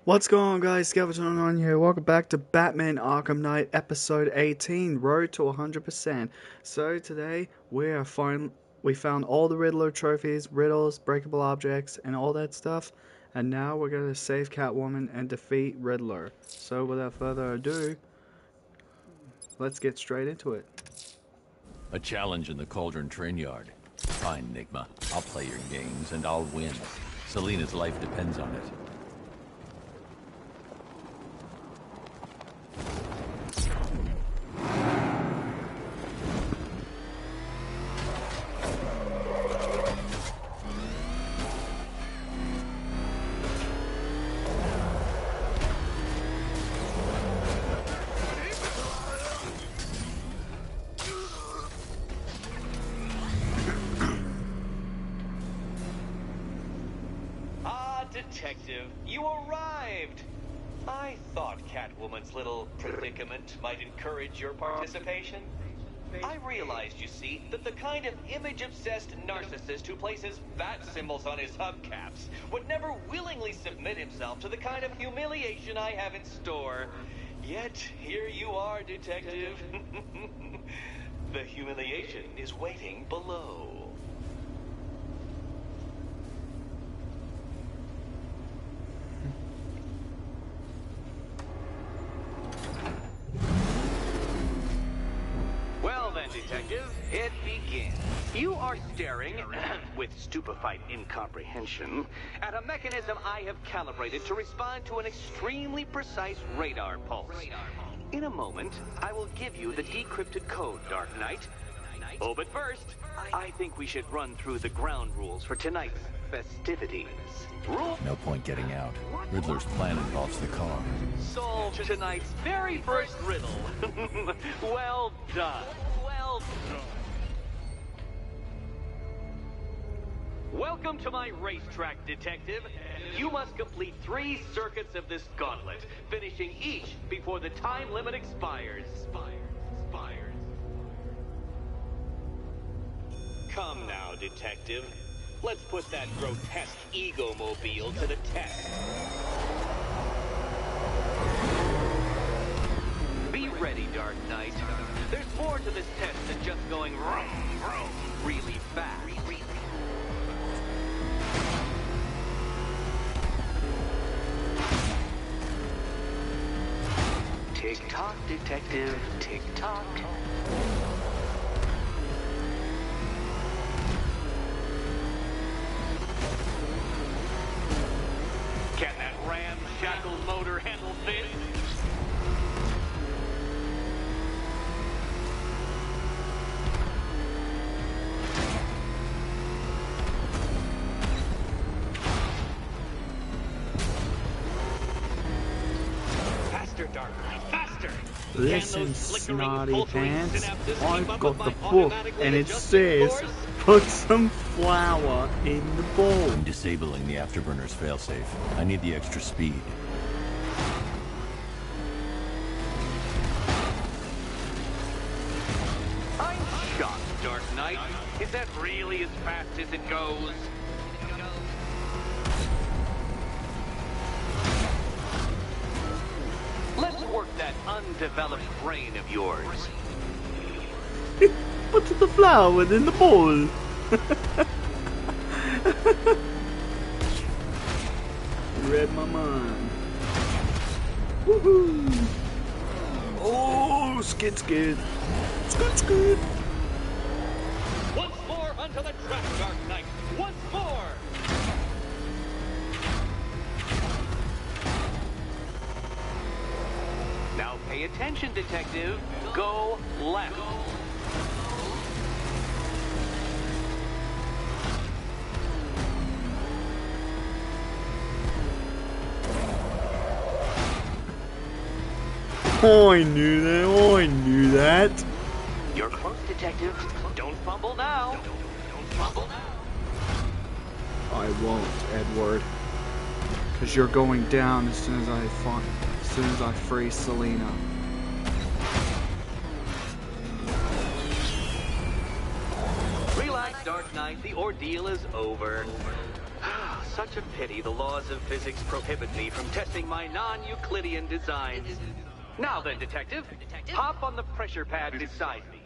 What's going on, guys? Skeleton on here. Welcome back to Batman Arkham Knight episode 18, Road to 100%. So today we found all the Riddler trophies, riddles, breakable objects, and all that stuff. And now we're going to save Catwoman and defeat Riddler. So without further ado, let's get straight into it. A challenge in the Cauldron train yard. Fine, Enigma. I'll play your games and I'll win. Selina's life depends on it. Detective, you arrived! I thought Catwoman's little predicament might encourage your participation. I realized, you see, that the kind of image-obsessed narcissist who places bat symbols on his hubcaps would never willingly submit himself to the kind of humiliation I have in store. Yet, here you are, Detective. The humiliation is waiting below. Detective, it begins. You are staring, with stupefied incomprehension, at a mechanism I have calibrated to respond to an extremely precise radar pulse. In a moment, I will give you the decrypted code, Dark Knight. Oh, but first, I think we should run through the ground rules for tonight's festivities. No point getting out. Riddler's plan involves the car. Solve tonight's very first riddle. Well done. Welcome to my racetrack, Detective. You must complete 3 circuits of this gauntlet, finishing each before the time limit expires. Come now, Detective. Let's put that grotesque ego-mobile to the test. Be ready, Dark Knight. There's more to this test than just going vroom, vroom, really fast. Tick-tock, Detective, tick-tock. Can that ramshackle motor handle this? Dark Knight, faster! Listen, snotty pants, I've got the book and it says put some flour in the bowl. I'm disabling the afterburner's failsafe. I need the extra speed. I'm shocked, Dark Knight. Is that really as fast as it goes? Let's work that undeveloped brain of yours. Put the flour in the bowl. Read my mind. Woohoo! Oh, skid. Scoot. Once more onto the track, Dark Knight. Once more! Now pay attention, Detective. Go left. I knew that. You're close, Detective. Don't fumble now. Don't fumble now. I won't, Edward. Because you're going down as soon as I free Selina. Relax, Dark Knight. The ordeal is over. such a pity the laws of physics prohibit me from testing my non-Euclidean designs. Now then, Detective, hop on the pressure pad beside me.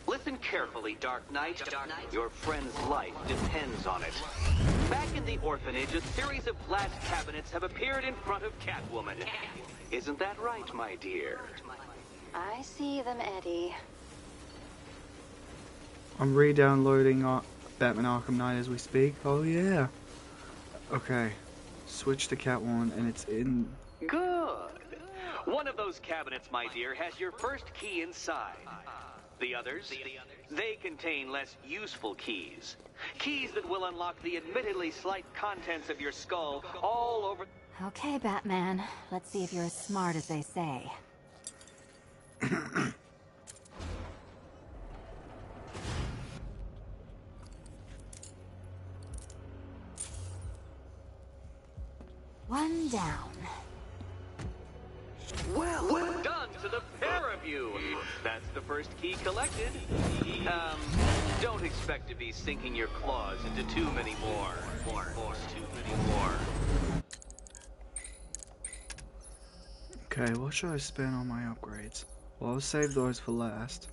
Listen carefully, Dark Knight. Your friend's life depends on it. Back in the orphanage, a series of glass cabinets have appeared in front of Catwoman. Isn't that right, my dear? I see them, Eddie. I'm re-downloading Batman Arkham Knight as we speak. Oh yeah. Okay. Switch to Catwoman and it's in... Good. One of those cabinets, my dear, has your first key inside. The others, they contain less useful keys. Keys that will unlock the admittedly slight contents of your skull all over... Okay, Batman. Let's see if you're as smart as they say. One down. Well done to the pair of you. That's the first key collected. Don't expect to be sinking your claws into too many more. Okay, what should I spend on my upgrades? Well, I'll save those for last.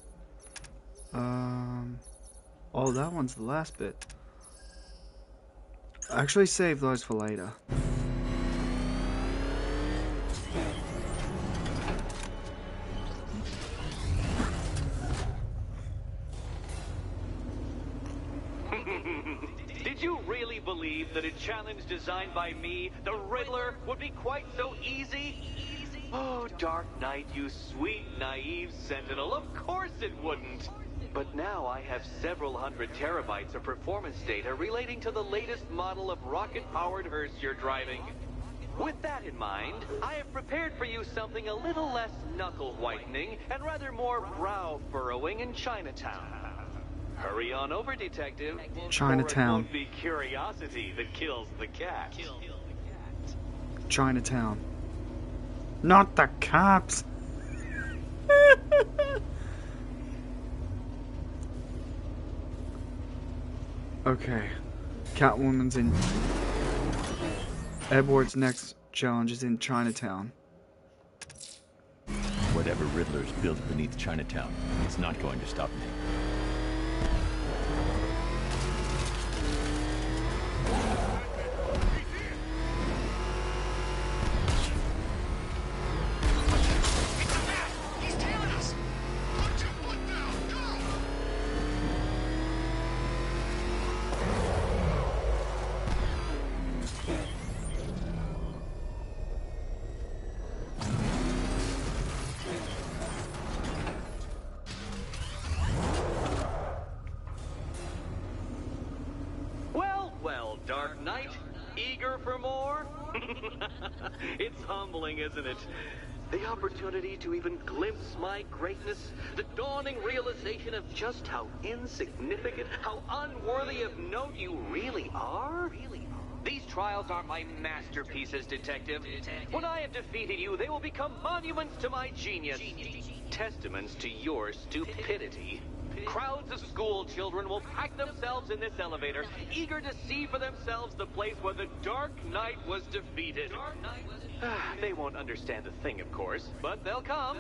Oh, that one's the last bit. Actually, save those for later. Did you really believe that a challenge designed by me, the Riddler, would be quite so easy? Oh, Dark Knight, you sweet, naive sentinel, of course it wouldn't. But now I have several hundred terabytes of performance data relating to the latest model of rocket-powered hearse you're driving. With that in mind, I have prepared for you something a little less knuckle-whitening and rather more brow-furrowing in Chinatown. Hurry on over, Detective. Chinatown. Or it won't be curiosity that kills the cat. Chinatown. Not the cops! Okay. Catwoman's in... Edward's next challenge is in Chinatown. Whatever Riddler's built beneath Chinatown, it's not going to stop me. Well, Dark Knight, eager for more? It's humbling, isn't it? The opportunity to even glimpse my greatness, the dawning realization of just how insignificant, how unworthy of note you really are? These trials are my masterpieces, Detective. When I have defeated you, they will become monuments to my genius, testaments to your stupidity. Crowds of school children will pack themselves in this elevator, eager to see for themselves the place where the Dark Knight was defeated. They won't understand a thing, of course, but they'll come.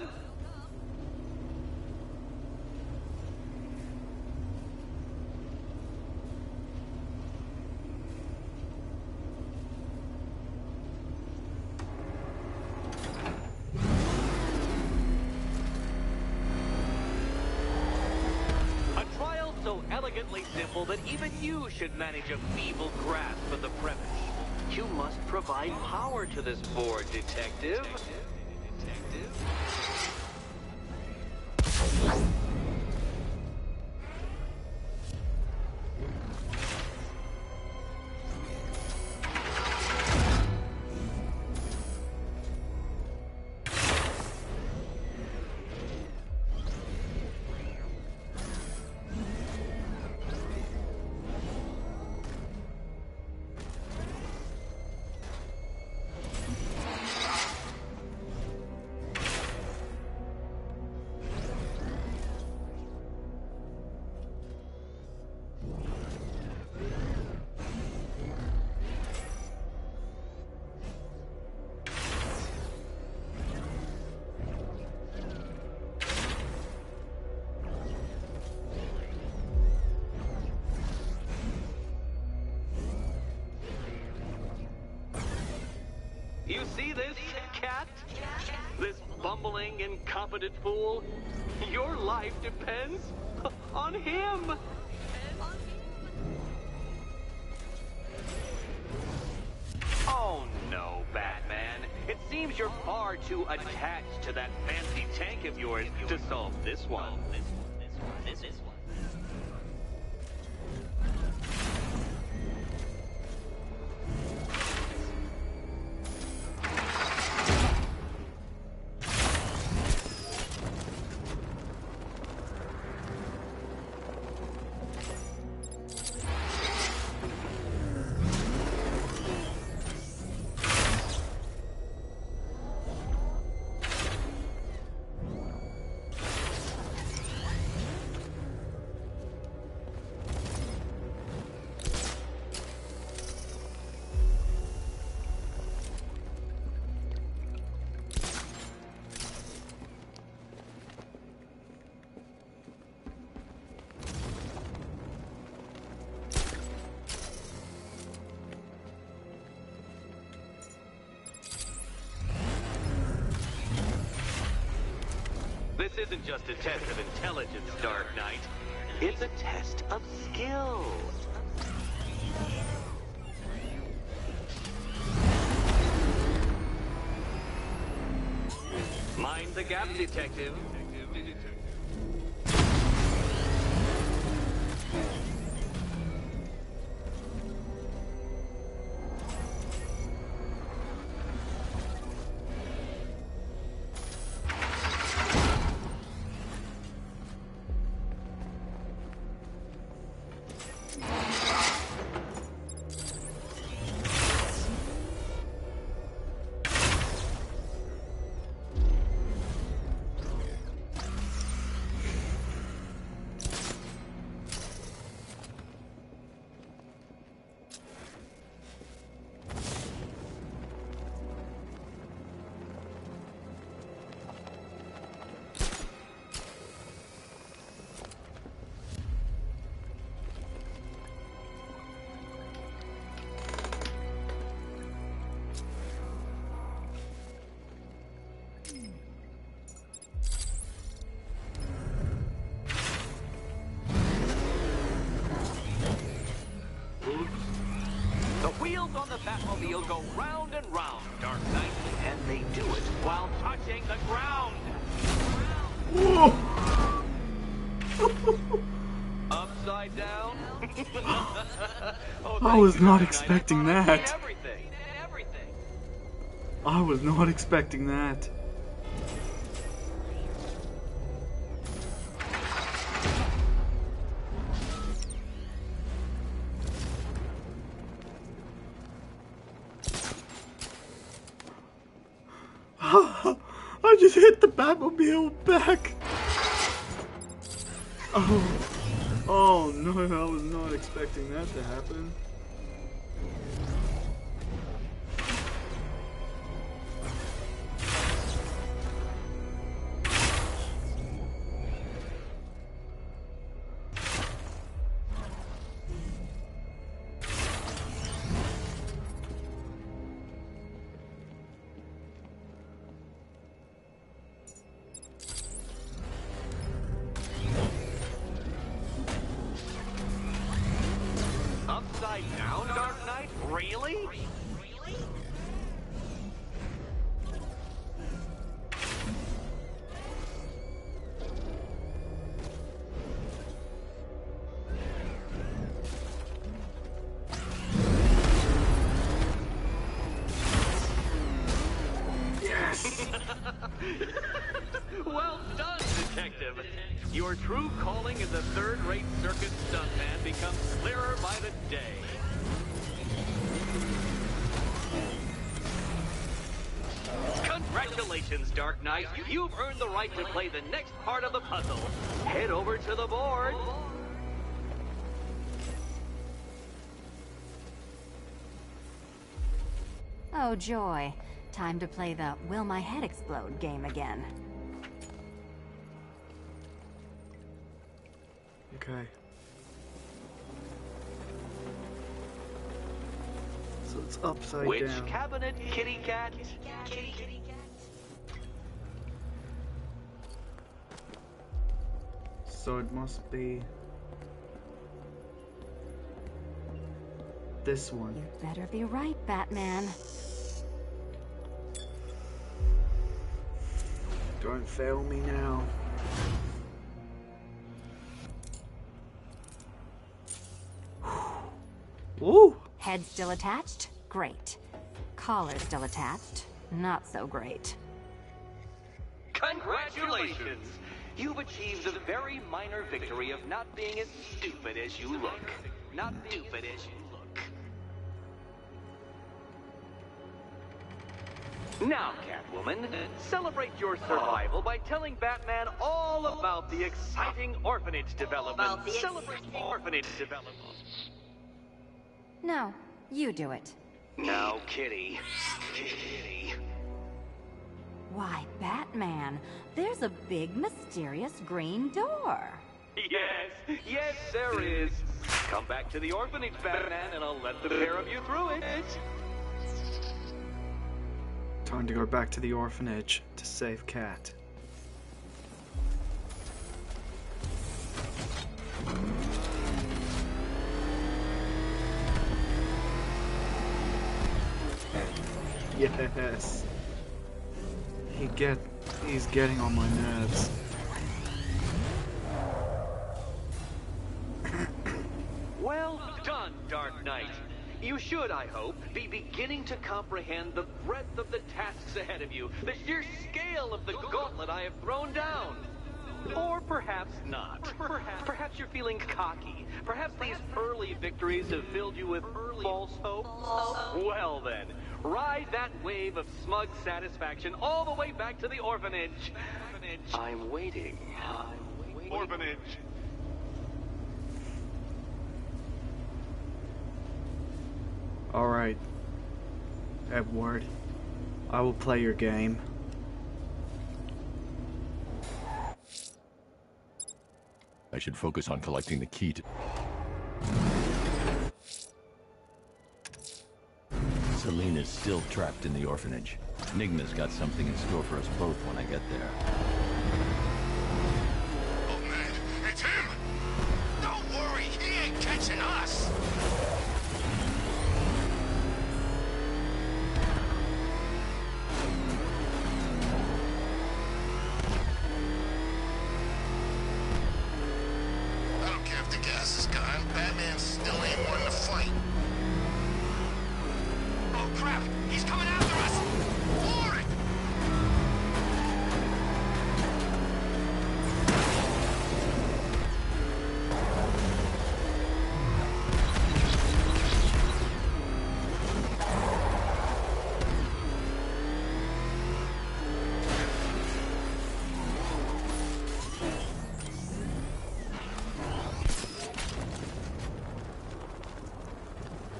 So elegantly simple that even you should manage a feeble grasp of the premise. You must provide power to this board, Detective. see this, Cat? This bumbling, incompetent fool? Your life depends on him! Oh no, Batman. It seems you're far too attached to that fancy tank of yours to solve this one. This one. This isn't just a test of intelligence, Dark Knight. It's a test of skill. Mind the gap, Detective. The wheels on the Batmobile go round and round, Dark Knight, and they do it while touching the ground. Upside down. Oh, I was you, not Dark Knight. expecting I that. see everything. I was not expecting that. I just hit the Batmobile back. Oh no, I was not expecting that to happen. Upside down, Dark Knight? Really? Yes. Well done, Detective. Your true calling as a third-rate circus stuntman becomes clearer by the day. Congratulations, Dark Knight. You've earned the right to play the next part of the puzzle. Head over to the board. Oh, joy. Time to play the Will My Head Explode game again. Okay. So It's upside Which down. cabinet, kitty cat? So it must be this one. You better be right, Batman. Don't fail me now. Woo! Head still attached? Great. Collar still attached? Not so great. Congratulations! You've achieved the very minor victory of not being as stupid as you look. Not stupid as you look. Now, Catwoman, celebrate your survival by telling Batman all about the exciting orphanage development. Celebrate the orphanage development. No, you do it. Now, Kitty. Kitty. Why, Batman, there's a big mysterious green door. Yes, yes, there is. Come back to the orphanage, Batman, and I'll let the pair of you through it. Time to go back to the orphanage to save Cat. Yes. He's getting on my nerves. Well done, Dark Knight. You should, I hope, be beginning to comprehend the breadth of the tasks ahead of you, the sheer scale of the gauntlet I have thrown down. Or perhaps not. Perhaps you're feeling cocky. Perhaps these early victories have filled you with false hope. Well then, ride that wave of smug satisfaction all the way back to the orphanage. I'm waiting. Orphanage. Alright, Edward, I will play your game. I should focus on collecting the key to... Selena's still trapped in the orphanage. Nigma's got something in store for us both when I get there. Oh man, it's him! Don't worry, he ain't catching us! I don't care if the gas is gone, Batman still ain't one to fight. Oh crap, he's coming after us! For it!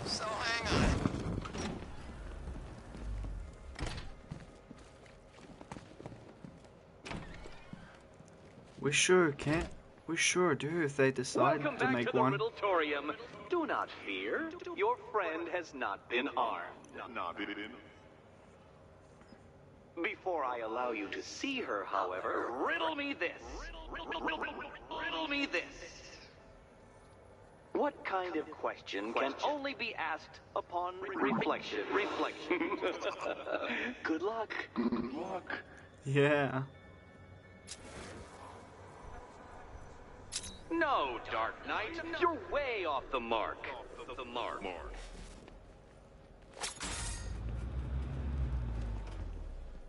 So hang on. We sure can't. We sure do if they decide Welcome to back make to the one. Riddletorium. Do not fear. Your friend has not been armed. Before I allow you to see her, however, riddle me this. Riddle me this. What kind of question can only be asked upon reflection? Good luck. Good luck. Yeah. No, Dark Knight, you're way off the mark. The mark.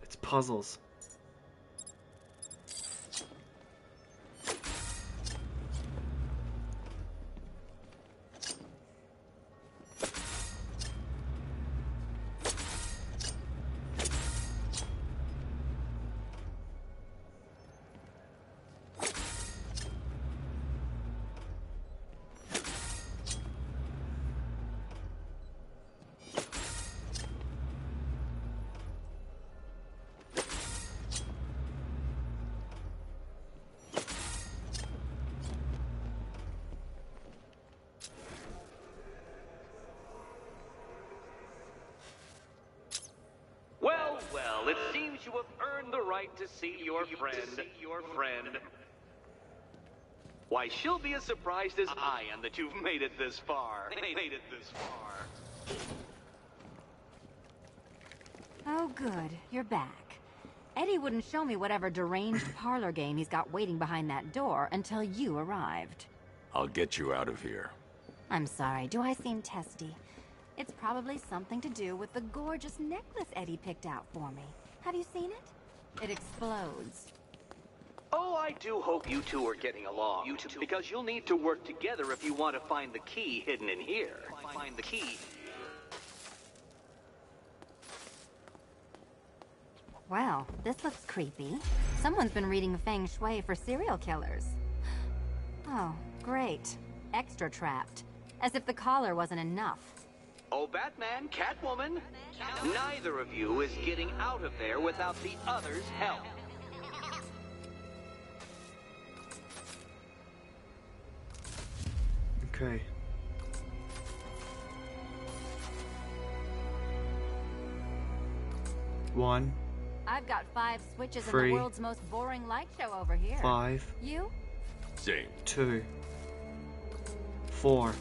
It's puzzles. it seems you have earned the right to see your friend. Why, she'll be as surprised as I am that you've made it this far. Oh, good. You're back. Eddie wouldn't show me whatever deranged parlor game he's got waiting behind that door until you arrived. I'll get you out of here. I'm sorry, do I seem testy? It's probably something to do with the gorgeous necklace Eddie picked out for me. Have you seen it? It explodes. Oh, I do hope you two are getting along. Because you'll need to work together if you want to find the key hidden in here. Find the key. Well, this looks creepy. Someone's been reading Feng Shui for serial killers. Oh, great. Extra trapped. As if the collar wasn't enough. Oh, Batman, Catwoman, neither of you is getting out of there without the other's help. Okay. One, I've got 5 switches in 3, the world's most boring light show over here. 5, You? Same. 2, 4.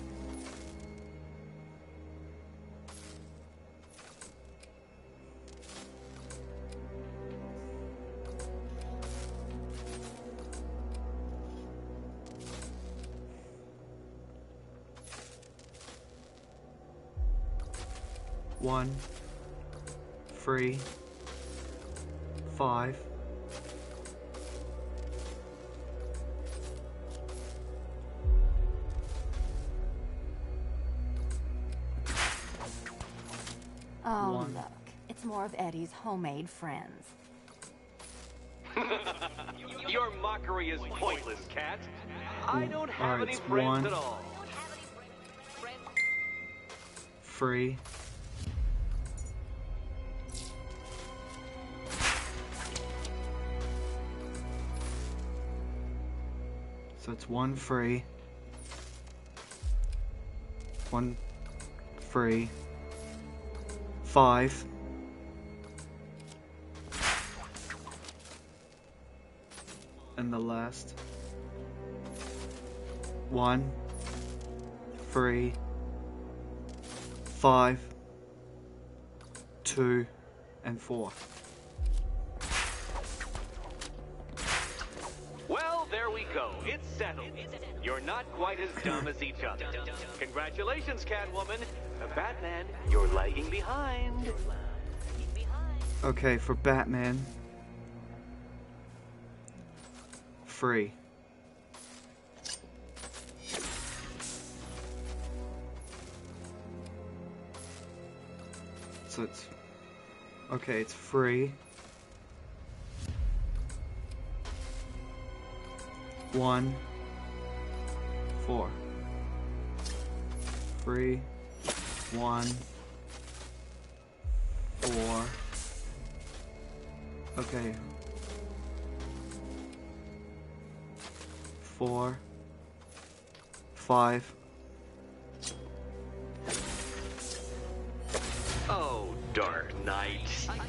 One, 3, 5. Oh, 1. look. It's more of Eddie's homemade friends. Your mockery is pointless, Cat. I don't have Alright, any it's friends 1, at all. 3. So it's 1 free. 1 free. 5. And the last 1 3 5 2 and 4. Well, there we go. It's settled. You're not quite as dumb as each other. Congratulations, Catwoman. Batman, you're lagging behind. Okay, for Batman, free. So it's okay. It's free. 1 4. Free. 1 4. Okay. 4 5. Oh, Dark Knight.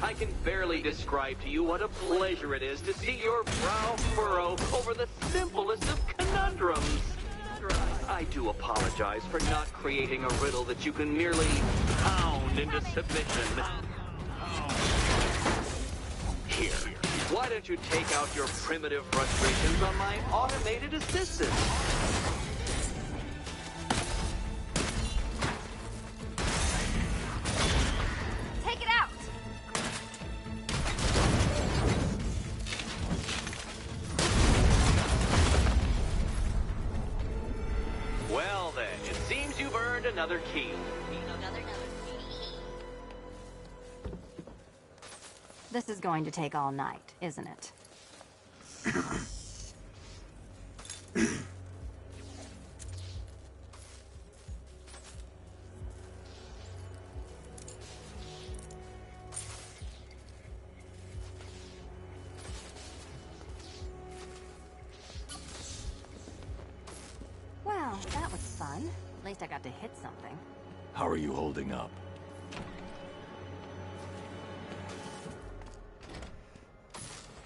I can barely describe to you what a pleasure it is to see your brow furrow over the simplest of conundrums. I do apologize for not creating a riddle that you can merely pound into submission. Here, why don't you take out your primitive frustrations on my automated assistant? Take it out! Well then, it seems you've earned another key. This is going to take all night, isn't it? Well, that was fun. At least I got to hit something. How are you holding up?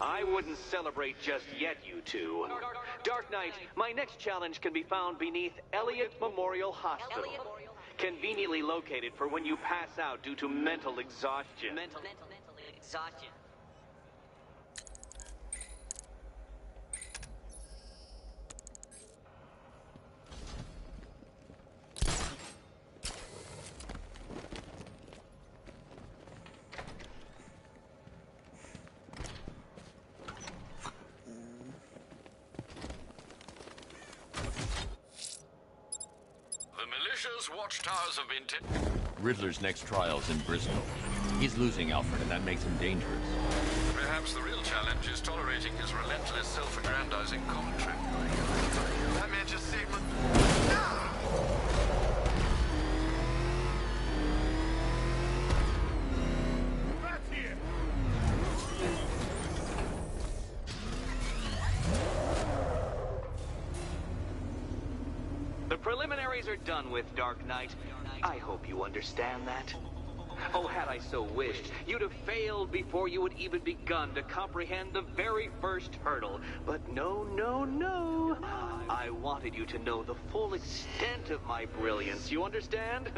I wouldn't celebrate just yet, you two. Dark Knight, my next challenge can be found beneath Elliott Memorial Hospital. Conveniently located for when you pass out due to mental exhaustion. Mental exhaustion. The militia's watchtowers have been Riddler's next trial's in Bristol. He's losing Alfred, and that makes him dangerous. Perhaps the real challenge is tolerating his relentless self-aggrandizing commentary. That man just saved my... That's here! The preliminaries are done with, Dark Knight. I hope you understand that. Oh, had I so wished, you'd have failed before you had even begun to comprehend the very first hurdle. But no, no, no. I wanted you to know the full extent of my brilliance, you understand?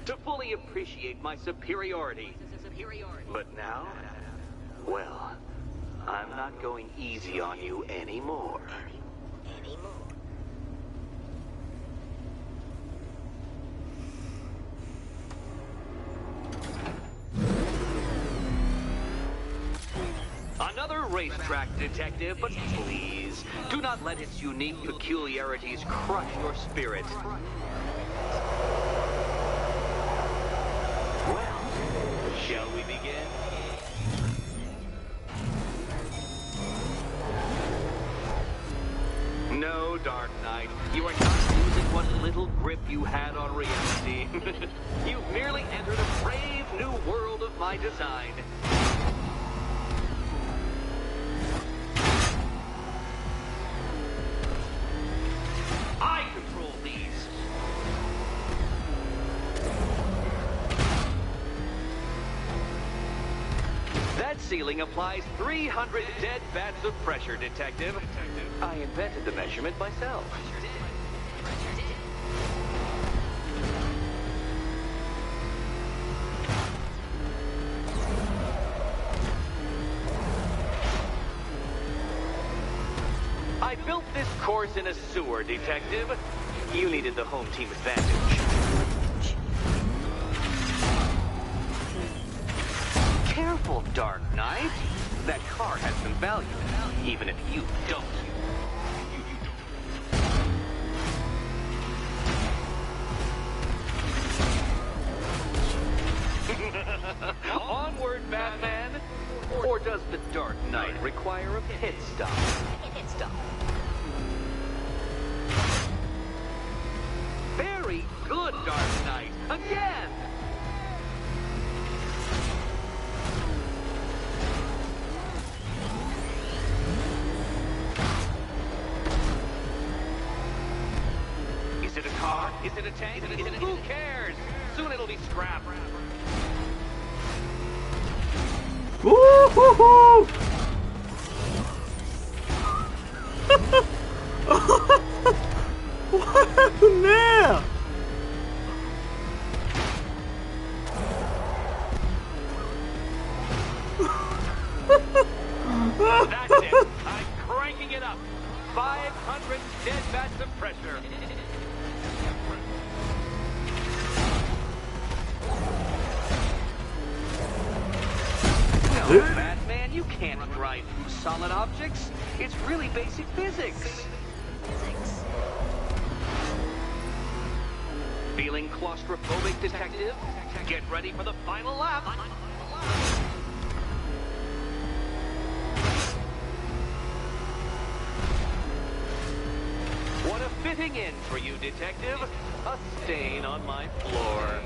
To fully appreciate my superiority. But now, well, I'm not going easy on you anymore. Another racetrack detective, but please, do not let its unique peculiarities crush your spirit. Well, shall we begin? No, Dark Knight, you are not losing what little grip you had on reality. You've merely entered a brave new world of my design. I control these. That ceiling applies 300 dead vats of pressure, Detective. I invented the measurement myself. I built this course in a sewer, Detective. You needed the home team advantage. Careful, Dark Knight. That car has some value, even if you don't. Onward, Batman! Or does the Dark Knight require a pit stop? Very good, Dark Knight. Again! Is it a car? Is it a tank? Who cares? Soon it'll be scrapped. Woo-hoo-hoo! What happened there? That's it. I'm cranking it up. 500 dead vats of pressure. No, Batman, you can't drive through solid objects. It's really basic physics. Feeling claustrophobic, Detective? Get ready for the final lap. What a fitting end for you, Detective. A stain on my floor.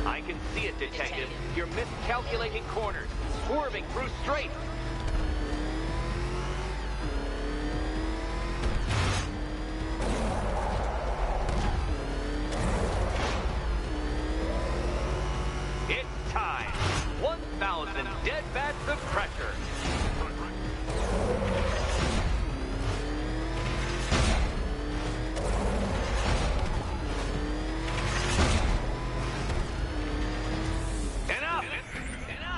I can see it, Detective. You're miscalculating corners, swerving through straight. the pressure. Enough!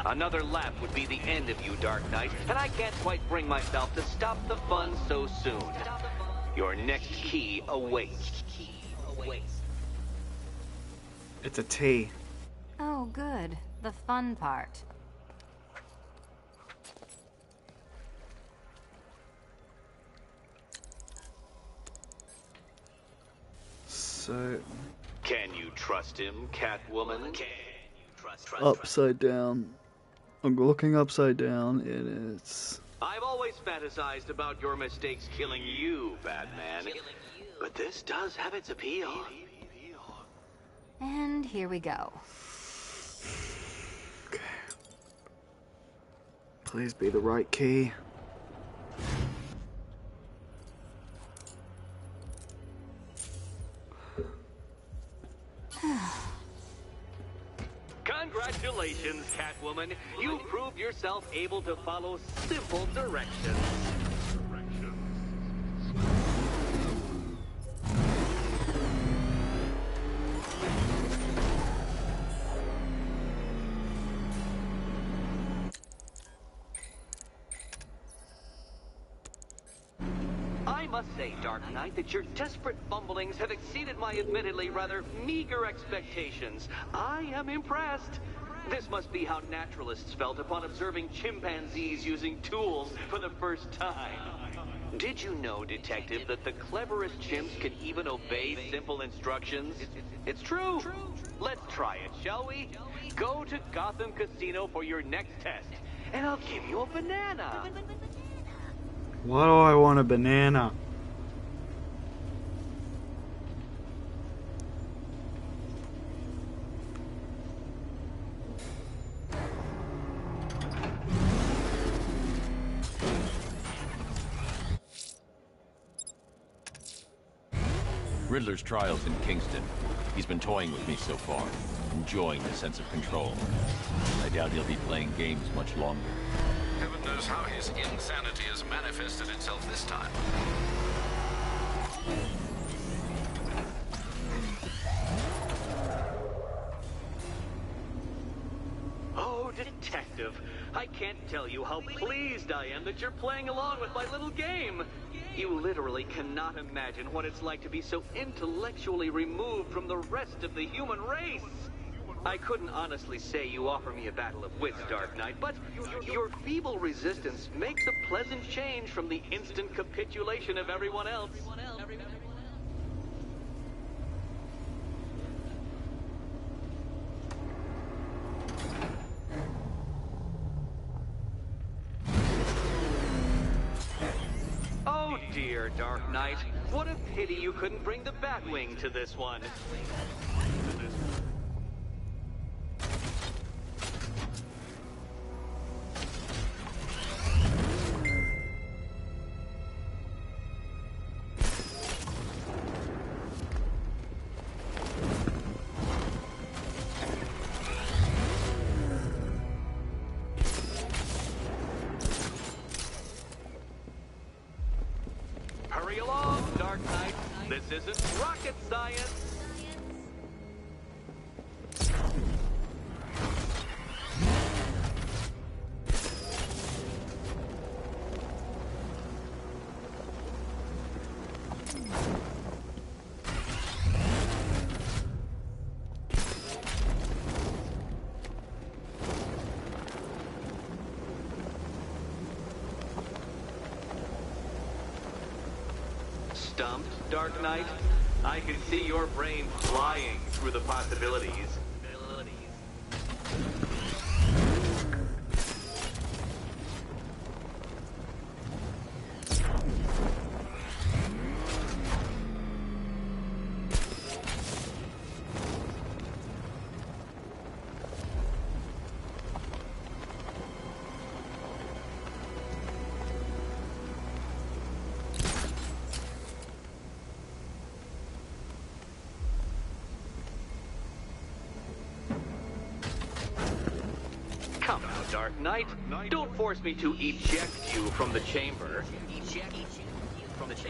Another lap would be the end of you, Dark Knight, and I can't quite bring myself to stop the fun so soon. Your next key awaits. It's a T. Oh, good. The fun part. So, Can you trust him, Catwoman? upside down. I'm looking upside down. It is. I've always fantasized about your mistakes killing you, Batman. But this does have its appeal. And here we go. Okay. Please be the right key. Congratulations, Catwoman. You proved yourself able to follow simple directions. I must say, Dark Knight, that your desperate fumblings have exceeded my admittedly rather meager expectations. I am impressed. This must be how naturalists felt upon observing chimpanzees using tools for the first time. Did you know, Detective, that the cleverest chimps can even obey simple instructions? It's true. Let's try it, shall we? Go to Gotham Casino for your next test, and I'll give you a banana. Why do I want a banana? Riddler's trial's in Kingston. He's been toying with me so far, enjoying the sense of control. I doubt he'll be playing games much longer. Heaven knows how his insanity has manifested itself this time. Oh, Detective, I can't tell you how pleased I am that you're playing along with my little game. You literally cannot imagine what it's like to be so intellectually removed from the rest of the human race. I couldn't honestly say you offer me a battle of wits, Dark Knight, but your feeble resistance makes a pleasant change from the instant capitulation of everyone else. Oh dear, Dark Knight. What a pity you couldn't bring the Batwing to this one. Hurry along, Dark Knight. This isn't rocket science. Stumped, Dark Knight? I can see your brain flying through the possibilities. Dark Knight, don't force me to eject you from the chamber.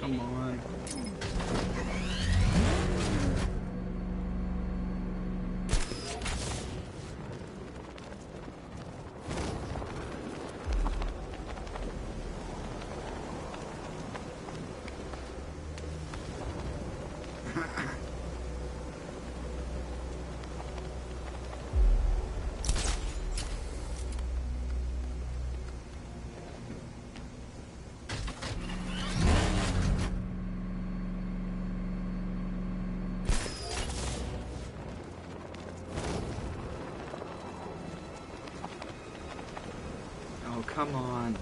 Come on. Oh, come on.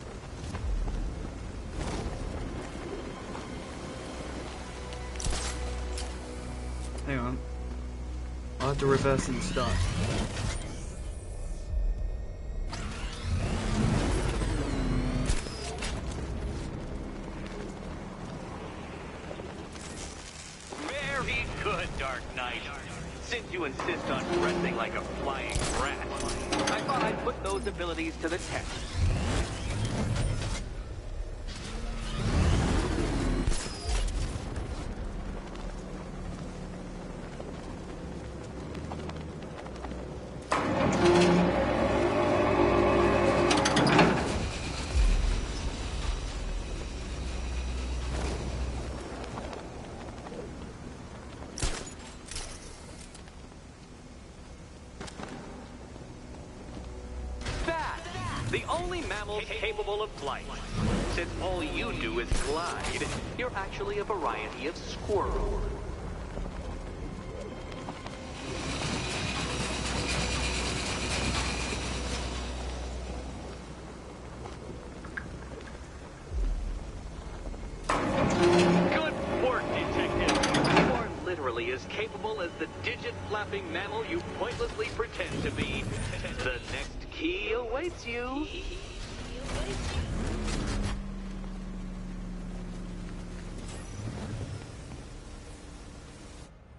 Hang on. I'll have to reverse and start. Very good, Dark Knight. Since you insist on dressing like a flying rat, I thought I'd put those abilities to the test. The only mammal capable of flight. Since all you do is glide, you're actually a variety of squirrel. Good work, Detective. You are literally as capable as the digit-flapping mammal you pointlessly pretend to be. The next key awaits you.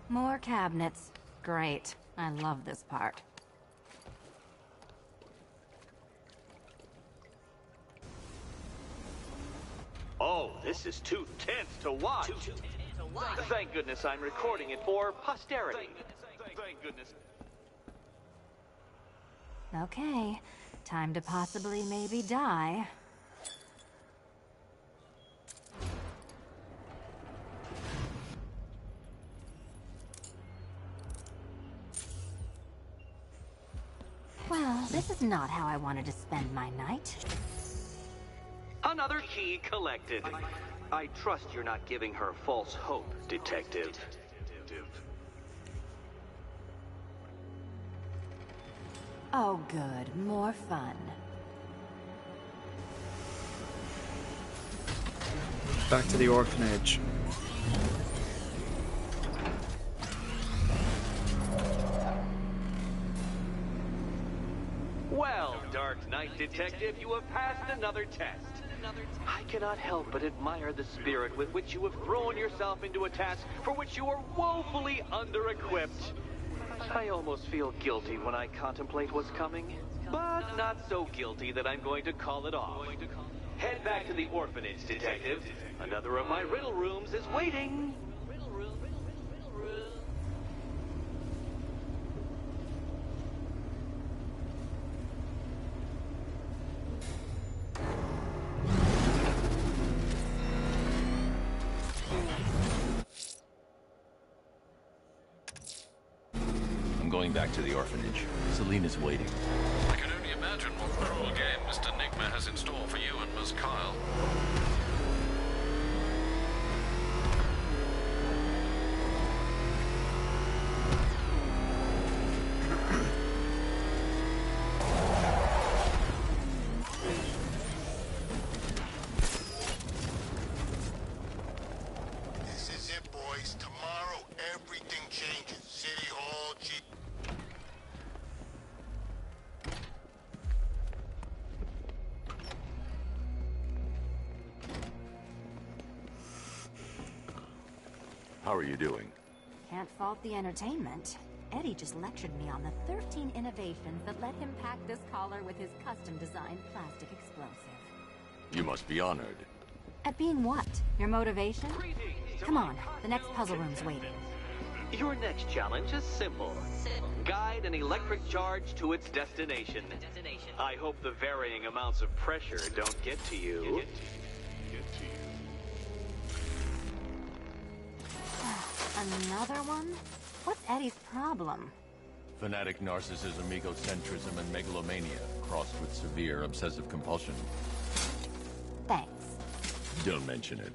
More cabinets. Great. I love this part. Oh, this is too tense to watch. Thank goodness I'm recording it for posterity. Thank goodness. Okay. Time to possibly maybe die. Well, this is not how I wanted to spend my night. Another key collected. I trust you're not giving her false hope, Detective. Oh, good. More fun. Back to the orphanage. Well, Dark Knight Detective, you have passed another test. I cannot help but admire the spirit with which you have thrown yourself into a task for which you are woefully under-equipped. I almost feel guilty when I contemplate what's coming, but not so guilty that I'm going to call it off. Head back to the orphanage, Detective. Another of my riddle rooms is waiting. I'm going back to the orphanage. Selena's waiting. I can only imagine what cruel game Mr. Nigma has in store for you and Miss Kyle. This is it, boys. Tomorrow, everything changes. City Hall, How are you doing? Can't fault the entertainment. Eddie just lectured me on the 13 innovations that let him pack this collar with his custom-designed plastic explosive. You must be honored. At being what? Your motivation? Come on, the next puzzle room's waiting. Your next challenge is simple. Guide an electric charge to its destination. I hope the varying amounts of pressure don't get to you. Another one? What's Eddie's problem? Fanatic narcissism, egocentrism, and megalomania, crossed with severe obsessive compulsion. Thanks. Don't mention it.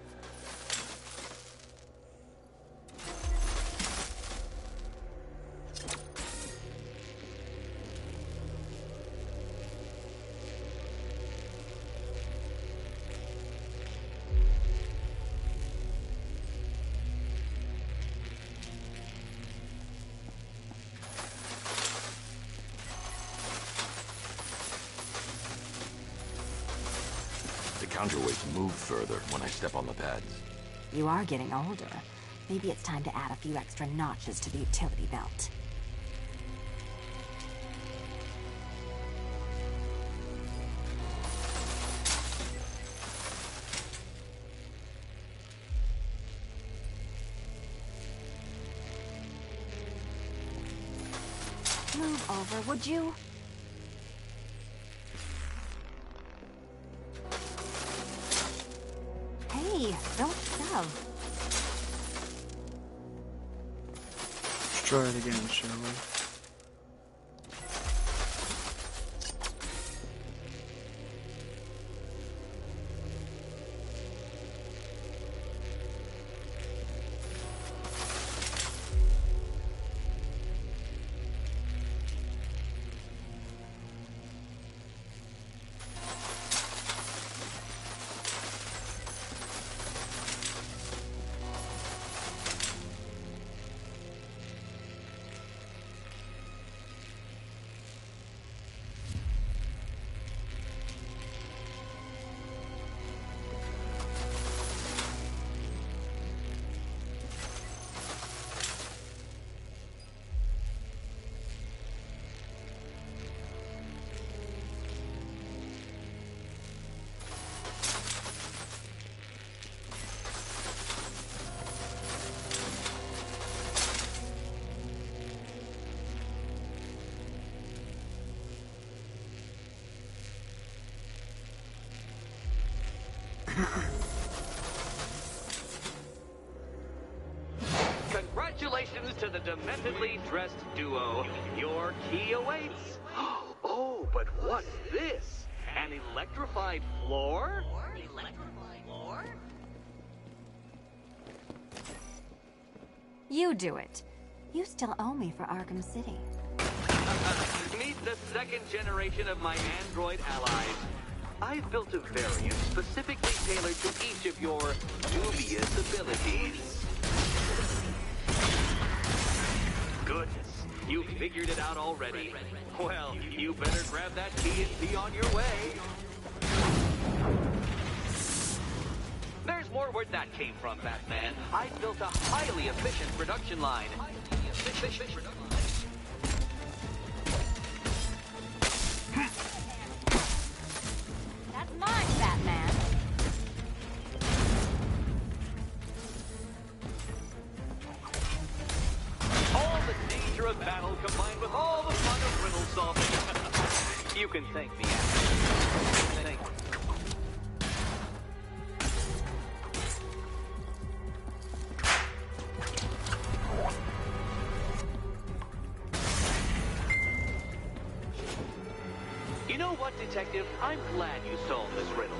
Counterweights move further when I step on the pads. You are getting older. Maybe it's time to add a few extra notches to the utility belt. Move over, would you? Hey, don't shove. Let's try it again, shall we? Congratulations to the dementedly dressed duo. Your key awaits. Oh, but what's this? An electrified floor? You do it. You still owe me for Arkham City. Meet the second generation of my android allies. I've built a variant specifically tailored to each of your dubious abilities. Goodness, you figured it out already. Well, you better grab that key and be on your way. There's more where that came from, Batman. I built a highly efficient production line. That's mine, Batman. All the danger of battle combined with all the fun of riddle solving. You can thank me after. Thank you. You know what, Detective? I'm glad you solved this riddle.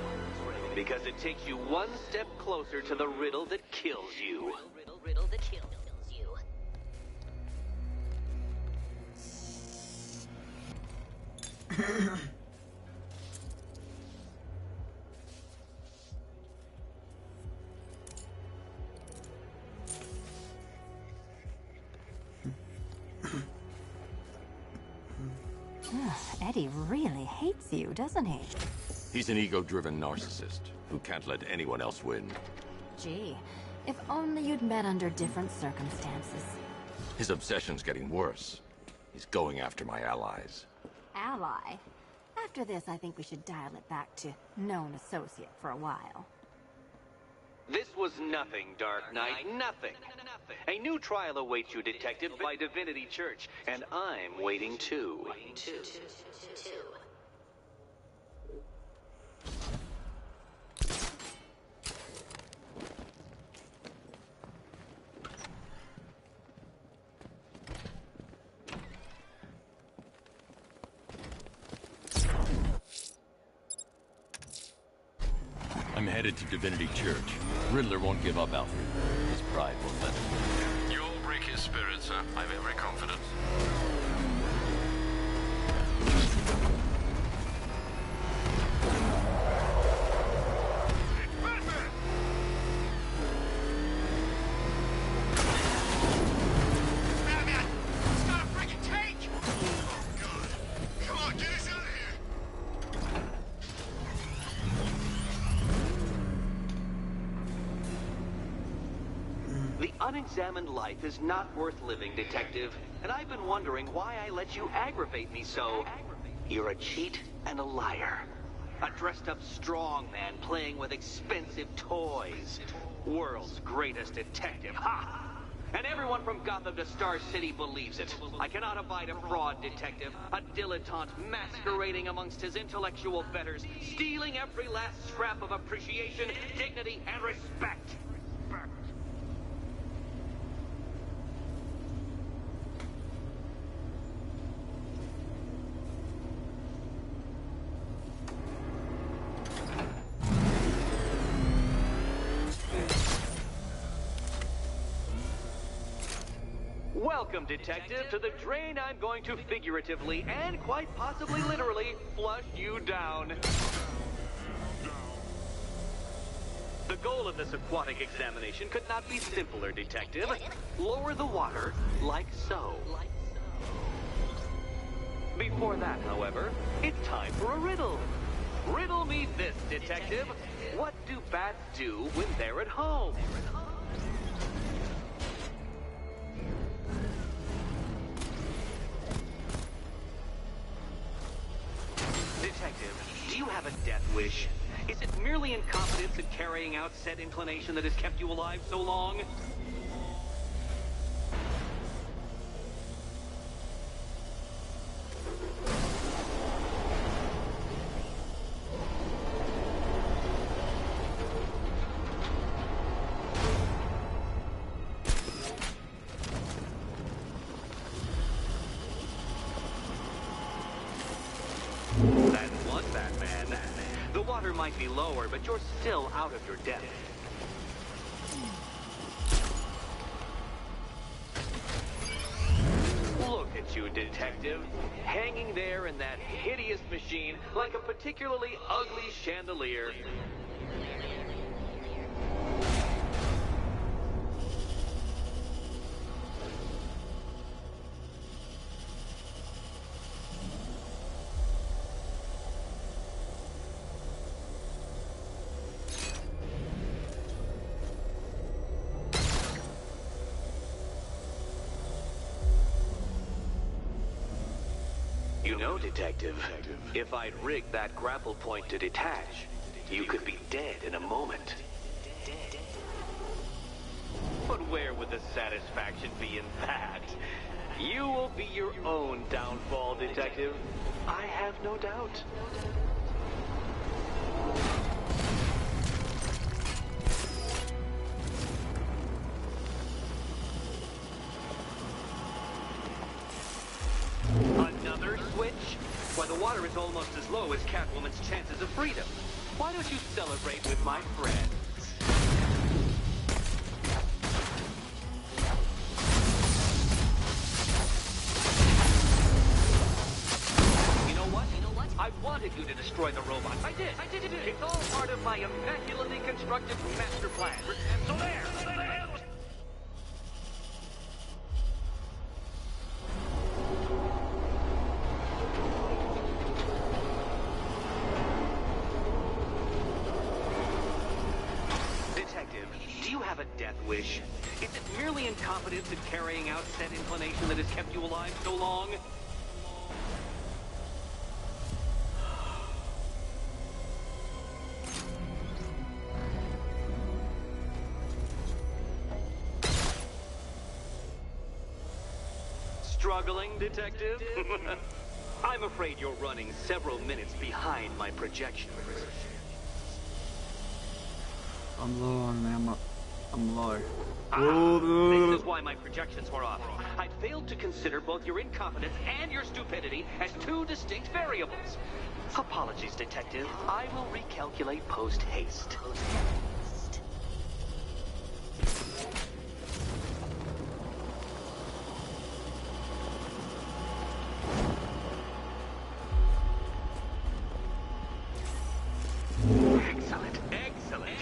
Because it takes you one step closer to the riddle that kills you. Riddle that kills you. Eddie really hates you, doesn't he? He's an ego-driven narcissist who can't let anyone else win. Gee, if only you'd met under different circumstances. His obsession's getting worse. He's going after my allies. Ally? After this, I think we should dial it back to known associate for a while. This was nothing, Dark Knight, nothing. A new trial awaits you, Detective, by Divinity Church, and I'm waiting too. I'm headed to Divinity Church. Riddler won't give up, Alfred. His pride won't let him. You'll break his spirit, sir. I've every confidence. Batman! It's got a freaking tank! Oh, good. Come on, get us out of here! The unexamined life is not worth living, Detective, and I've been wondering why I let you aggravate me so. You're a cheat and a liar. A dressed-up strongman playing with expensive toys. World's greatest detective, ha! And everyone from Gotham to Star City believes it. I cannot abide a fraud, Detective. A dilettante masquerading amongst his intellectual betters, stealing every last scrap of appreciation, dignity, and respect. Welcome, Detective, to the drain I'm going to figuratively and quite possibly literally flush you down. The goal of this aquatic examination could not be simpler, Detective. Lower the water, like so. Before that, however, it's time for a riddle. Riddle me this, Detective. What do bats do when they're at home? Detective, do you have a death wish? Is it merely incompetence in carrying out said inclination that has kept you alive so long? That's one, Batman. The water might be lower, but you're still out of your depth. Look at you, Detective. Hanging there in that hideous machine like a particularly ugly chandelier. You know, Detective, if I'd rigged that grapple point to detach, you could be dead in a moment. But where would the satisfaction be in that? You will be your own downfall, Detective. I have no doubt. Another switch? Why, the water is almost as low as Catwoman's chances of freedom. Why don't you celebrate with my friends? You know what? I wanted you to destroy the robot. I did. It's all part of my immaculately constructed master plan. So there. Detective, do you have a death wish? Is it merely incompetence at carrying out said inclination that has kept you alive so long? Struggling, Detective? I'm afraid you're running several minutes behind my projections. I'm low on ammo. I'm low. This is why my projections were off. I failed to consider both your incompetence and your stupidity as two distinct variables. Apologies, Detective. I will recalculate post-haste. Excellent. Excellent.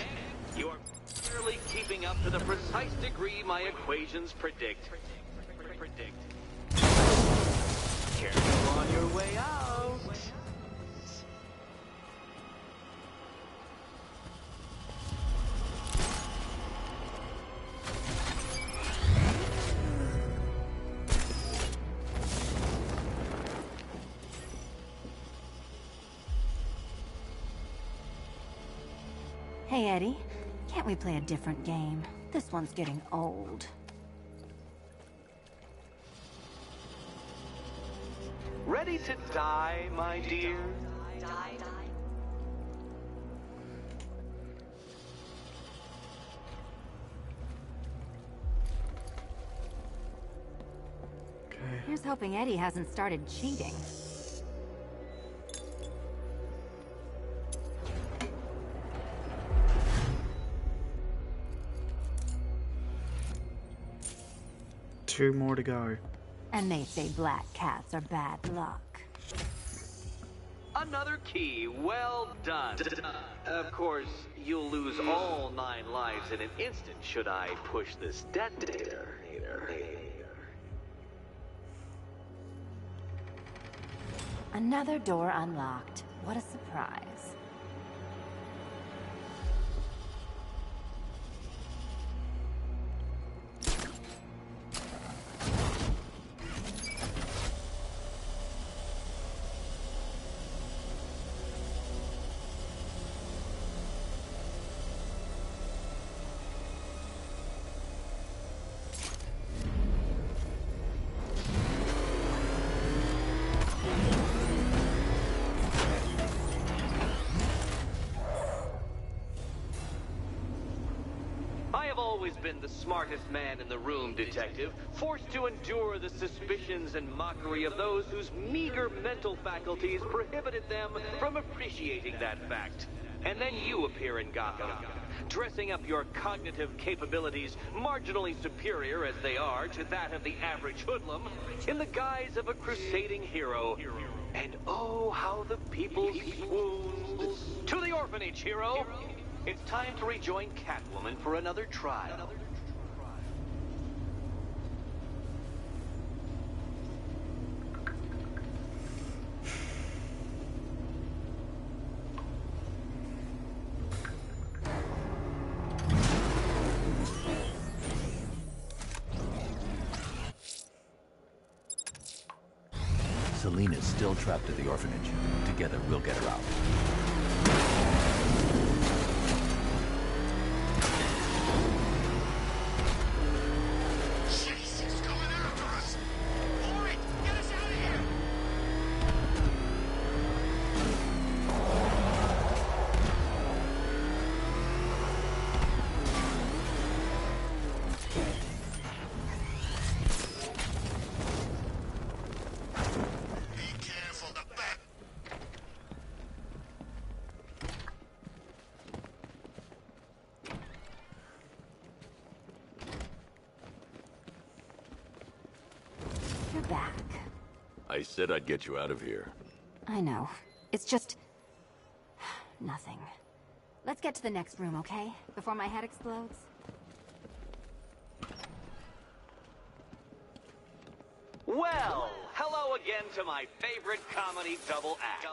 You are clearly keeping up to the precise degree my equations predict. Careful on your way out. Hey, Eddie. Can't we play a different game? This one's getting old. Ready to die, my dear? Okay. Here's hoping Eddie hasn't started cheating. Two more to go. And they say black cats are bad luck. Another key. Well done. Of course, you'll lose all 9 lives in an instant should I push this detonator. Another door unlocked. What a surprise. I have always been the smartest man in the room, Detective, forced to endure the suspicions and mockery of those whose meager mental faculties prohibited them from appreciating that fact. And then you appear in Gotham, dressing up your cognitive capabilities marginally superior as they are to that of the average hoodlum, in the guise of a crusading hero. And oh, how the people swooned. To the orphanage, hero! It's time to rejoin Catwoman for another trial. Selena's still trapped at the orphanage. Together, we'll get her out. Jesus, coming after us! All right, get us out of here! Be careful, the bat. You're back. I said I'd get you out of here. I know. It's just... nothing. Let's get to the next room, okay? Before my head explodes. Well, hello again to my favorite comedy double act.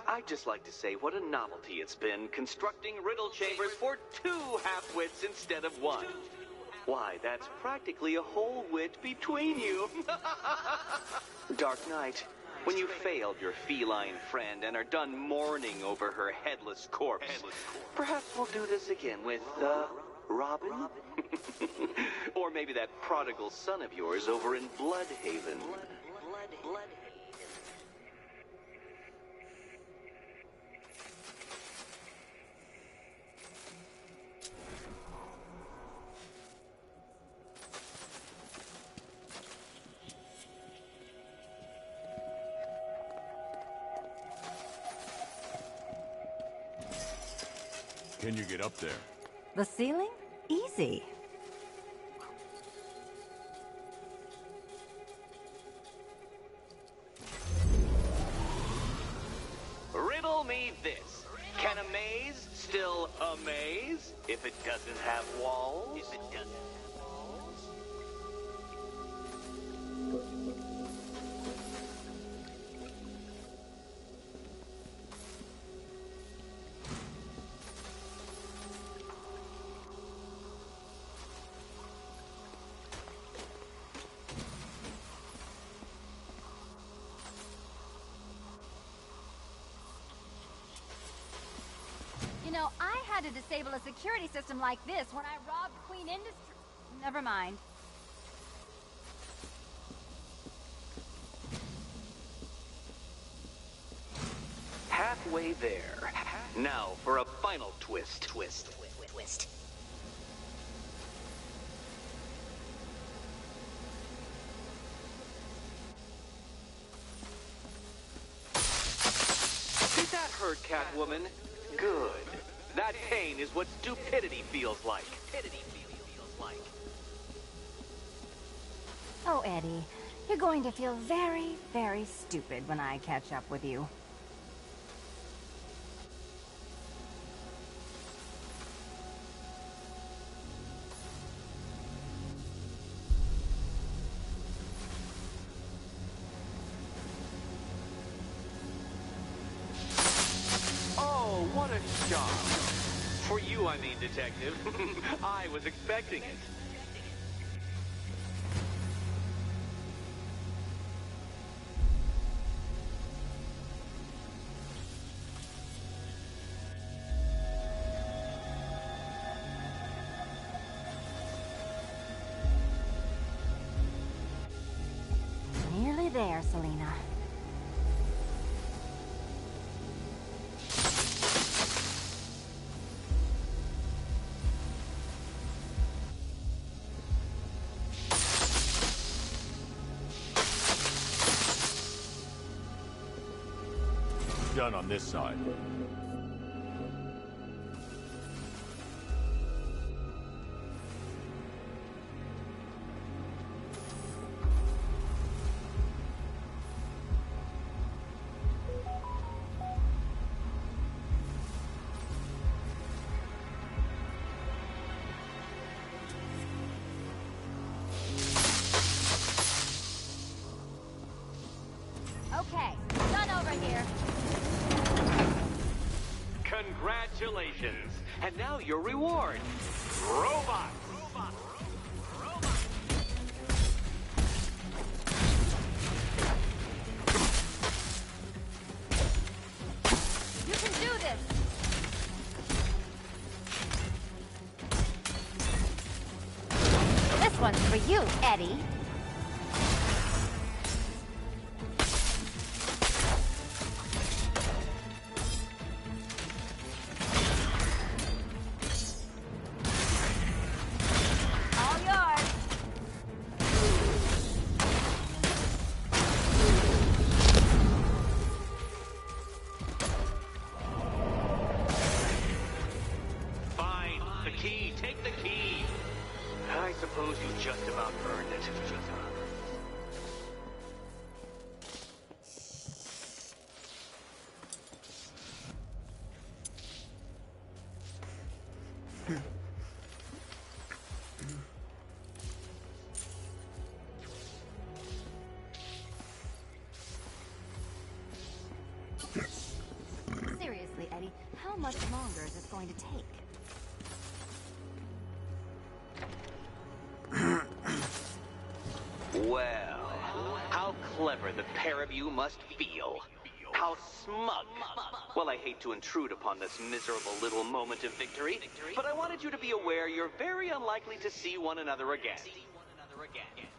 I'd just like to say what a novelty it's been constructing riddle chambers for 2 half-wits instead of 1. Why, that's practically a whole wit between you. Dark Knight, when you failed your feline friend and are done mourning over her headless corpse, perhaps we'll do this again with, Robin? Or maybe that prodigal son of yours over in Bloodhaven. Can you get up there? The ceiling? Easy. Riddle me this. Can a maze still amaze if it doesn't have walls? You know, I had to disable a security system like this when I robbed Queen Industry. Never mind. Halfway there. Now for a final twist. Twist. Did that hurt, Catwoman? Good. That pain is what stupidity feels like. Oh, Eddie, you're going to feel very, very stupid when I catch up with you. Oh, what a shock. For you, I mean, Detective. I was expecting it. Nearly there, Selena. Done on this side. Okay, done over here. Congratulations. And now your reward. Robot. You can do this! This one's for you, Eddie. All yours. Fine. The key. Take the key. I suppose you just about earned it. much longer is this going to take? Well, how clever the pair of you must feel. How smug. Well, I hate to intrude upon this miserable little moment of victory, but I wanted you to be aware you're very unlikely to see one another again.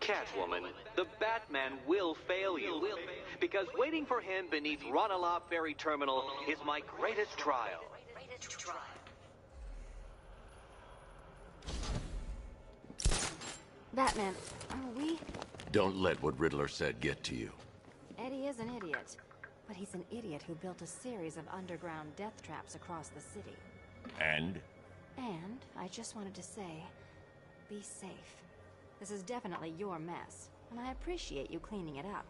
Catwoman, the Batman will fail you, because waiting for him beneath Ranelagh Ferry Terminal is my greatest trial. Batman, are we... Don't let what Riddler said get to you. Eddie is an idiot. But he's an idiot who built a series of underground death traps across the city. And? And I just wanted to say, be safe. This is definitely your mess, and I appreciate you cleaning it up.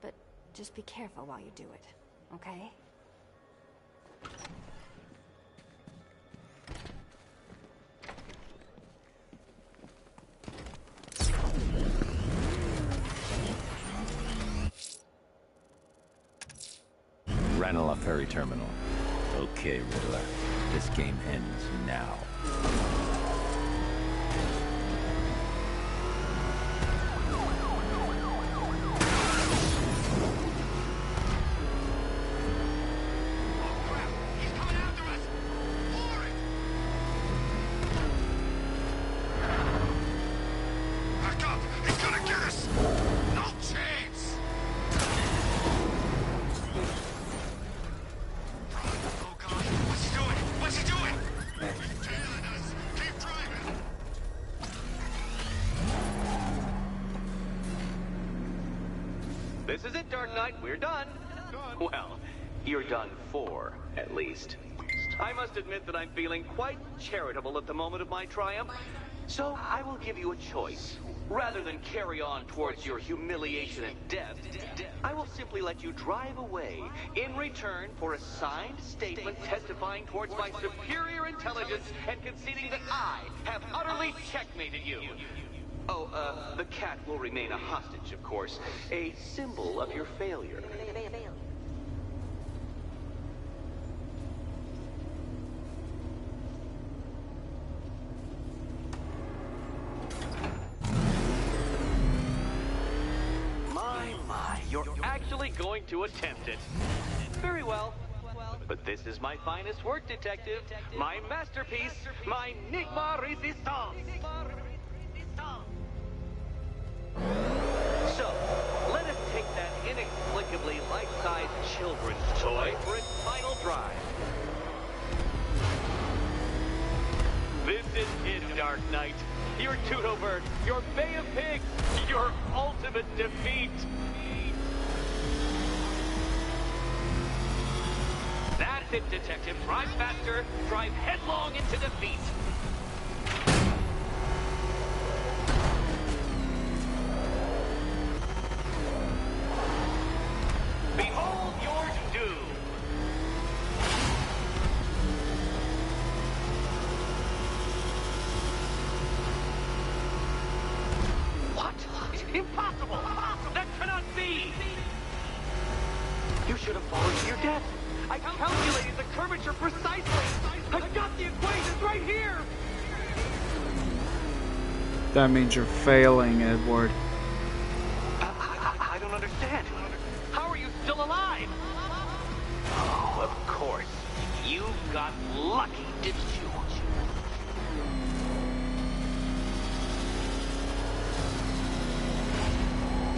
But just be careful while you do it, okay? Ranelagh Ferry Terminal. Okay, Riddler. This game ends now. He's coming after us! For it! Back up! He's gonna get us! No chance! Oh God, what's he doing? What's he doing? He's tailing us! Keep driving! This is it, Dark Knight. We're done. Well, you're done for, at least. I must admit that I'm feeling quite charitable at the moment of my triumph. So I will give you a choice. Rather than carry on towards your humiliation and death, I will simply let you drive away in return for a signed statement testifying towards my superior intelligence and conceding that I have utterly checkmated you. Oh, the cat will remain a hostage, of course. A symbol of your failure. My, you're actually going to attempt it. Very well. But this is my finest work, Detective. My masterpiece, my Enigma Resistance. So, let us take that inexplicably life-sized children's toy for its final drive. This is it, Dark Knight. Your Toodlebird, your Bay of Pigs, your ultimate defeat. That's it, Detective. Drive faster, drive headlong into defeat. Behold your doom. What? Impossible! That cannot be! You should have fallen to your death. I calculated the curvature precisely. I've got the equations right here. That means you're failing, Edward. I don't understand. How are you still alive? Oh, of course. You got lucky, didn't you?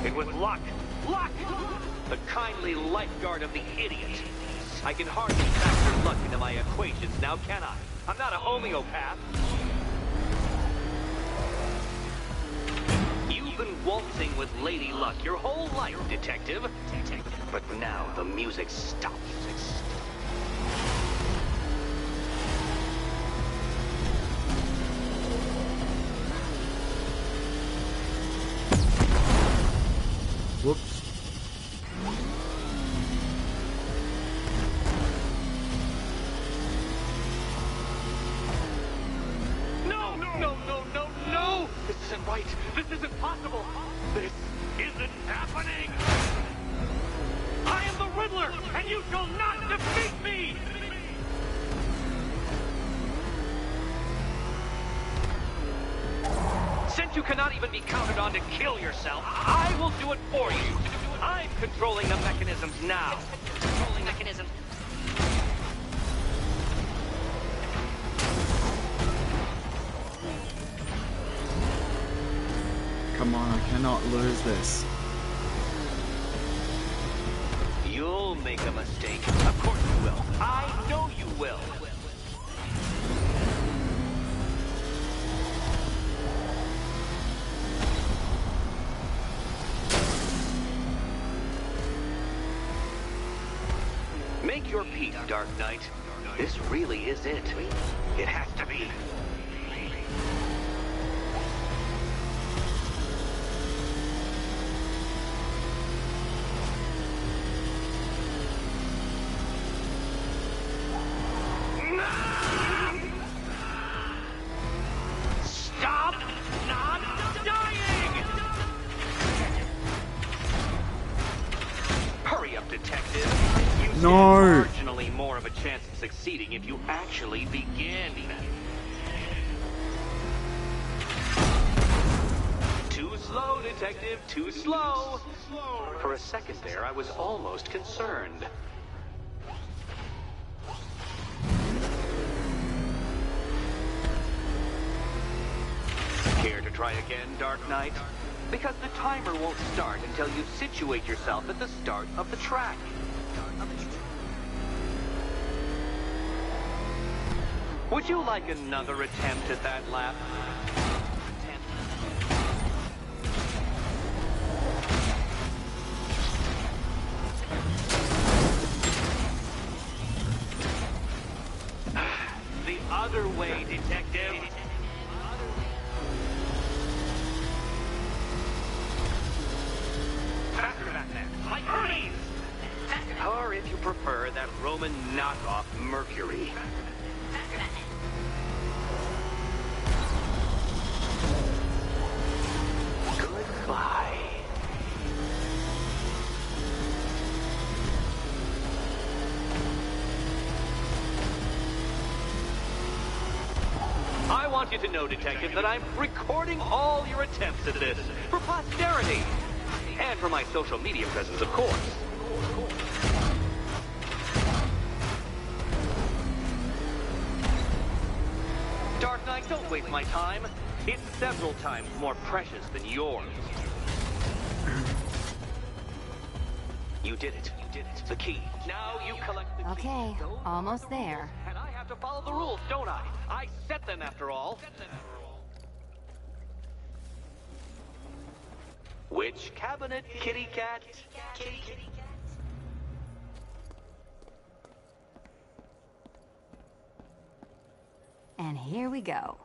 It was luck. Luck! The kindly lifeguard of the idiot. I can hardly factor luck into my equations now, can I? I'm not a homeopath. You've been waltzing with Lady Luck your whole life, Detective. But now the music stops. Whoops. No! This isn't right. This isn't possible. This isn't happening. I am the Riddler, and you shall not defeat me! Since you cannot even be counted on to kill yourself, I will do it for you. I'm controlling the mechanisms now. Controlling mechanism. Come on, I cannot lose this. You'll make a mistake. Of course you will. I know you will. Make your peace, Dark Knight. This really is it. It has to be. Stop not dying! Hurry up, detective. You stand No. marginally more of a chance of succeeding if you actually begin. Too slow, detective. Too slow. For a second there, I was almost concerned. Care to try again, Dark Knight? Because the timer won't start until you situate yourself at the start of the track. Would you like another attempt at that lap? The other way, detective. Faster, Batman. Like Hermes. Or if you prefer, that Roman knockoff Mercury. Goodbye. I want you to know, Detective, that I'm recording all your attempts at this for posterity. And for my social media presence, of course. Dark Knight, don't waste my time. It's several times more precious than yours. You did it. You did it. The key. Now you collect the key. Okay, almost there. And I have to follow the rules, don't I? I set them after all. Which cabinet, kitty cat? Kitty cat. And here we go.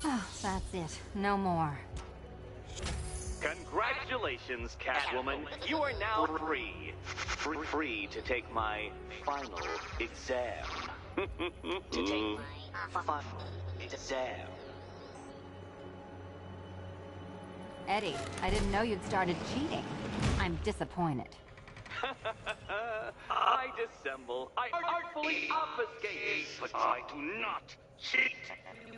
Oh, that's it. No more. Congratulations, Catwoman. You are now free. Free to take my final exam. To take my final exam. Eddie, I didn't know you'd started cheating. I'm disappointed. I dissemble. I artfully obfuscate. But I do not cheat.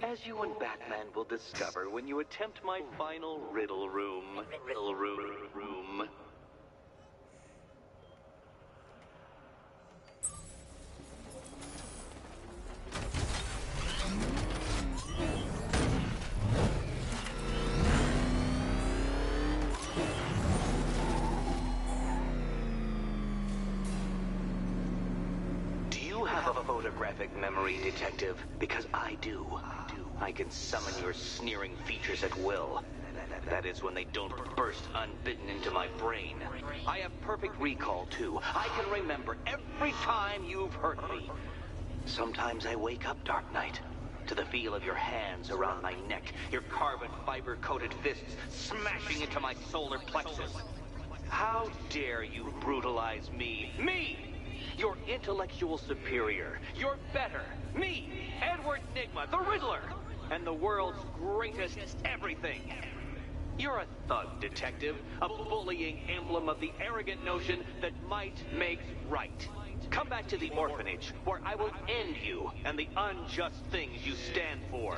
As you and Batman will discover when you attempt my final riddle room. Riddle room. Do you have a photographic memory, Detective? Because I do. I can summon your sneering features at will. That is when they don't burst unbidden into my brain. I have perfect recall, too. I can remember every time you've hurt me. Sometimes I wake up, Dark Knight, to the feel of your hands around my neck, your carbon fiber-coated fists smashing into my solar plexus. How dare you brutalize me? Me! Your intellectual superior. You're better. Me, Edward Nygma, the Riddler, and the world's greatest everything. You're a thug, detective, a bullying emblem of the arrogant notion that might makes right. Come back to the orphanage, where I will end you and the unjust things you stand for.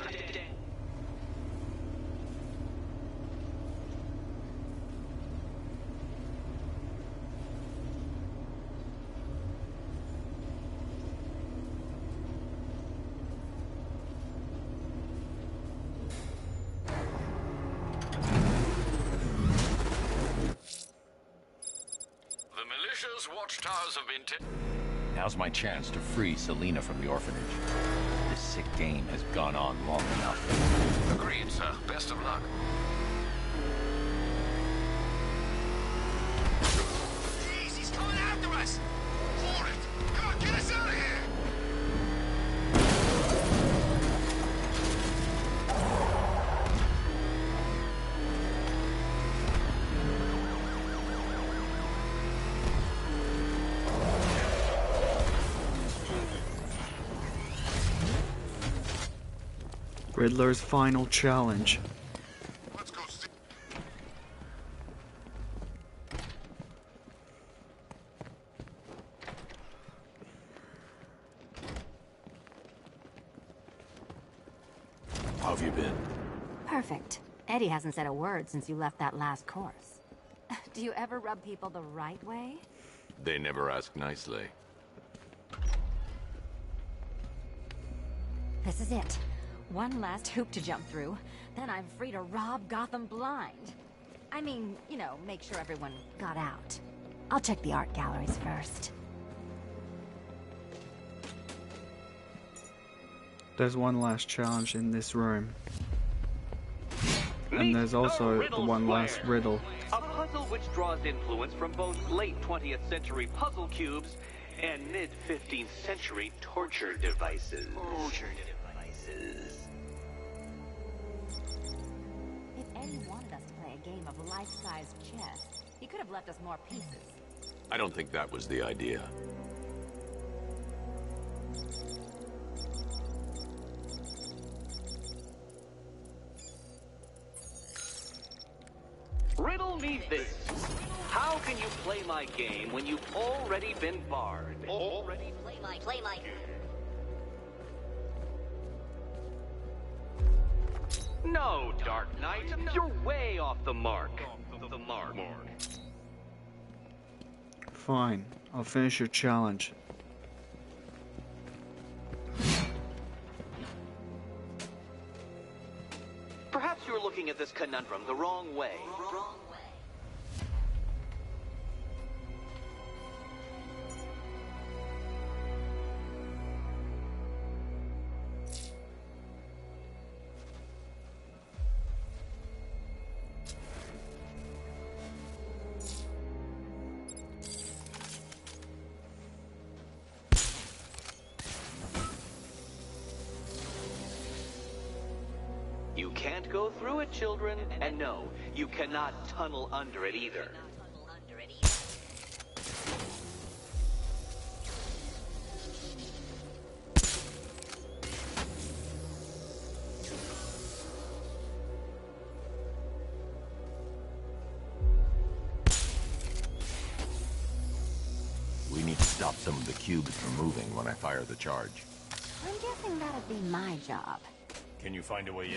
The militia's watchtowers have been Now's my chance to free Selina from the orphanage. This sick game has gone on long enough. Agreed, sir. Best of luck. Jeez, he's coming after us! For it! Come on, get us out of here! Riddler's final challenge. Let's go see. How have you been? Perfect. Eddie hasn't said a word since you left that last course. Do you ever rub people the right way? They never ask nicely. This is it. One last hoop to jump through. Then I'm free to rob Gotham blind. I mean, you know, make sure everyone got out. I'll check the art galleries first. There's one last challenge in this room. And there's also the one last riddle. A puzzle which draws influence from both late 20th century puzzle cubes and mid 15th century torture devices. If Eddie wanted us to play a game of life-size chess, he could have left us more pieces. I don't think that was the idea. Riddle me this. How can you play my game when you've already been barred? Play my. No, Dark Knight. You're way off the mark. The mark. Fine, I'll finish your challenge. Perhaps you're looking at this conundrum the wrong way. You can't go through it, children. And no, you cannot tunnel under it either. We need to stop some of the cubes from moving when I fire the charge. I'm guessing that'd be my job. Can you find a way in?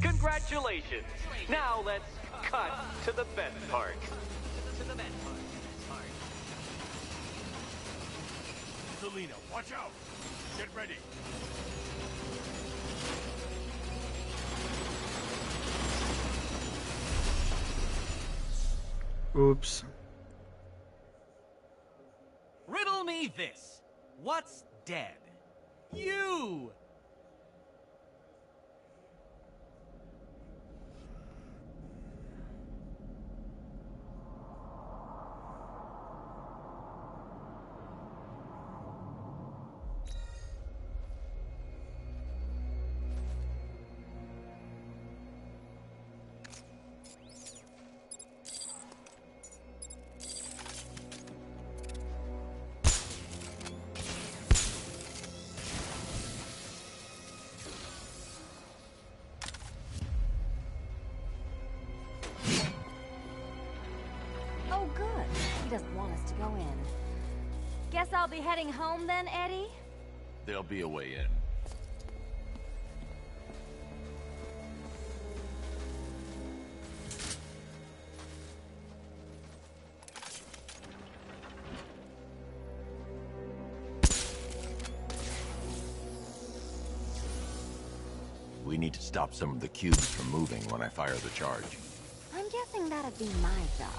Congratulations! Now let's cut to the best part. Selina, watch out! Get ready! Oops. Riddle me this. What's dead? You! be heading home then, Eddie? There'll be a way in. We need to stop some of the cubes from moving when I fire the charge. I'm guessing that'd be my job.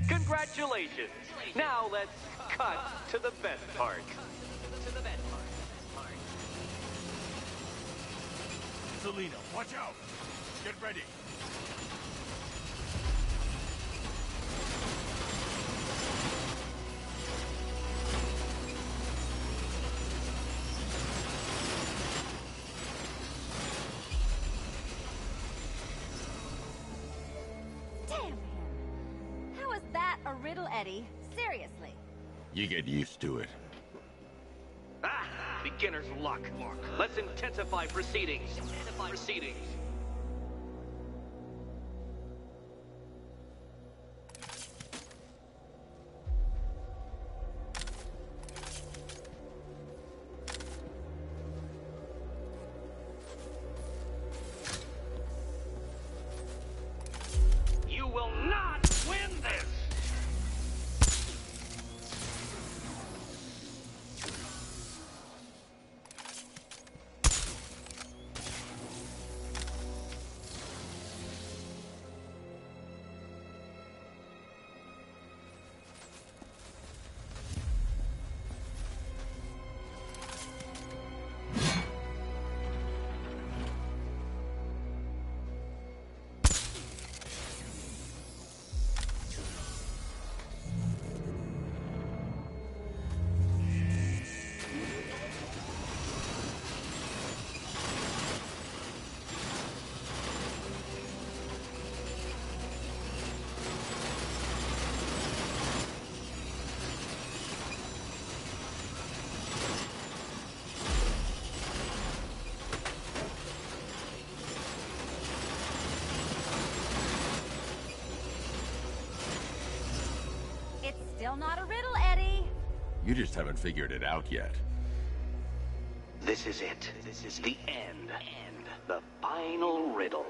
Congratulations! Now let's cut to the best part. Selena, watch out! Get ready! Damn him! How is that a riddle, Eddie? Seriously. You get used to it. Ah! Beginner's luck. Let's intensify proceedings. You will not win this! Still not a riddle, Eddie. You just haven't figured it out yet. This is it. This is the end. The final riddle.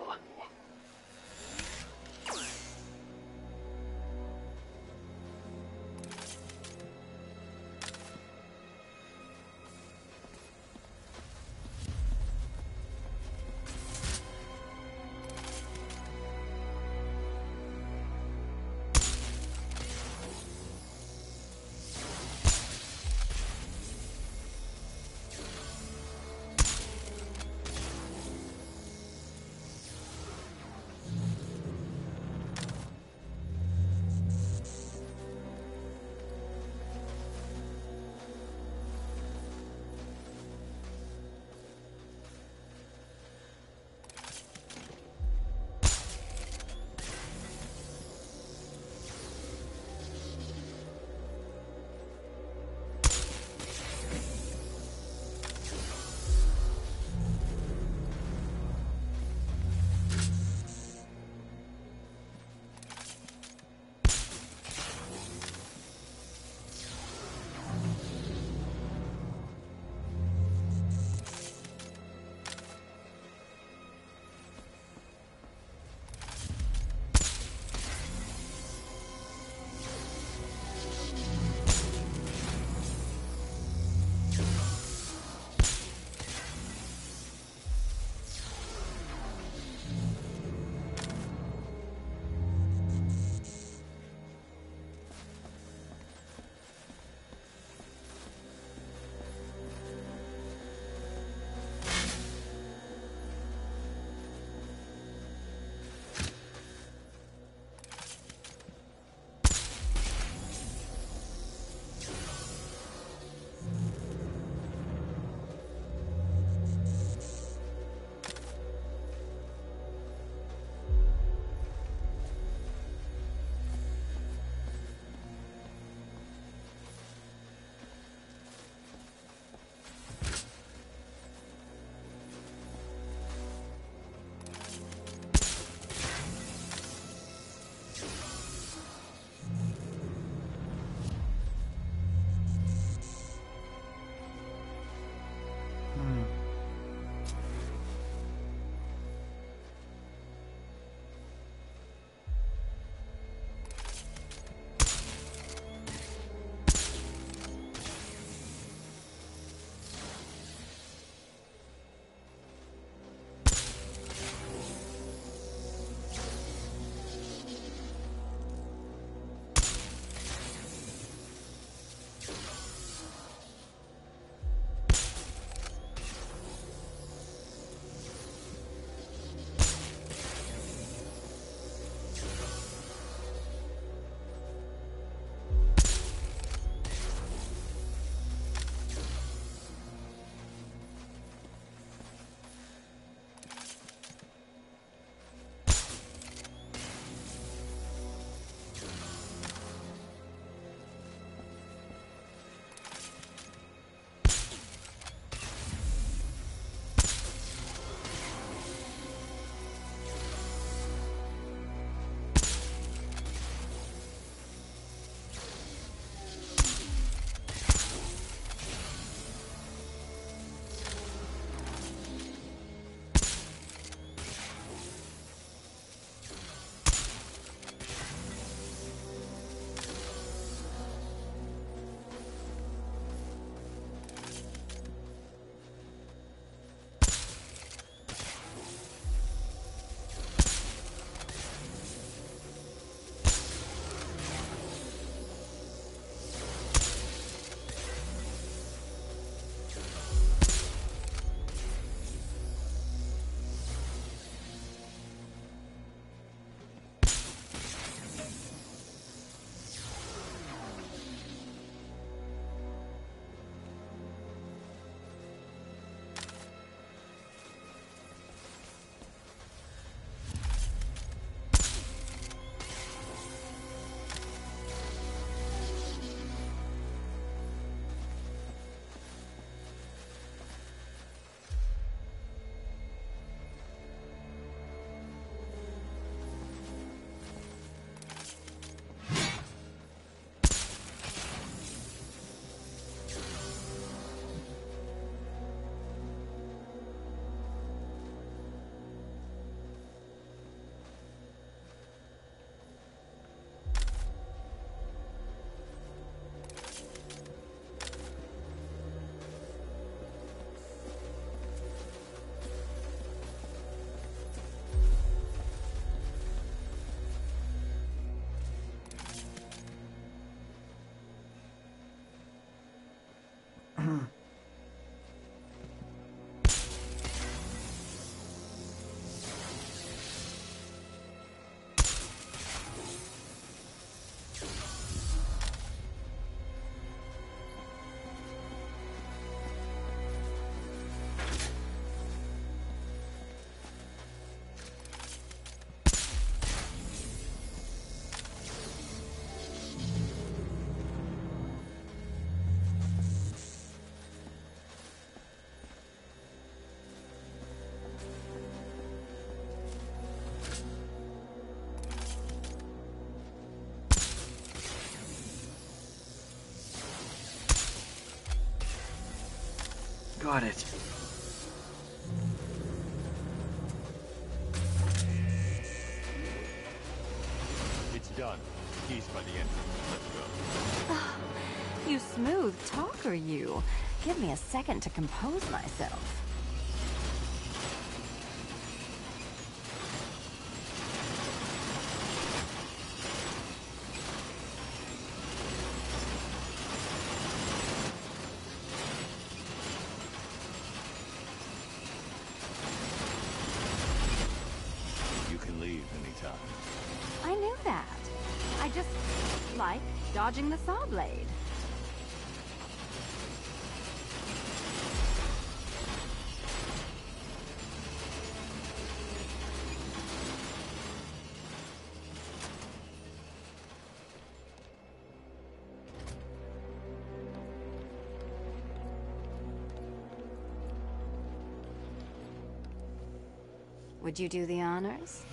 Got it. It's done. Keys by the entrance. Let's go. You smooth talker, you. Give me a second to compose myself. You can leave anytime. I knew that. I just like dodging the saw blade. Would you do the honors?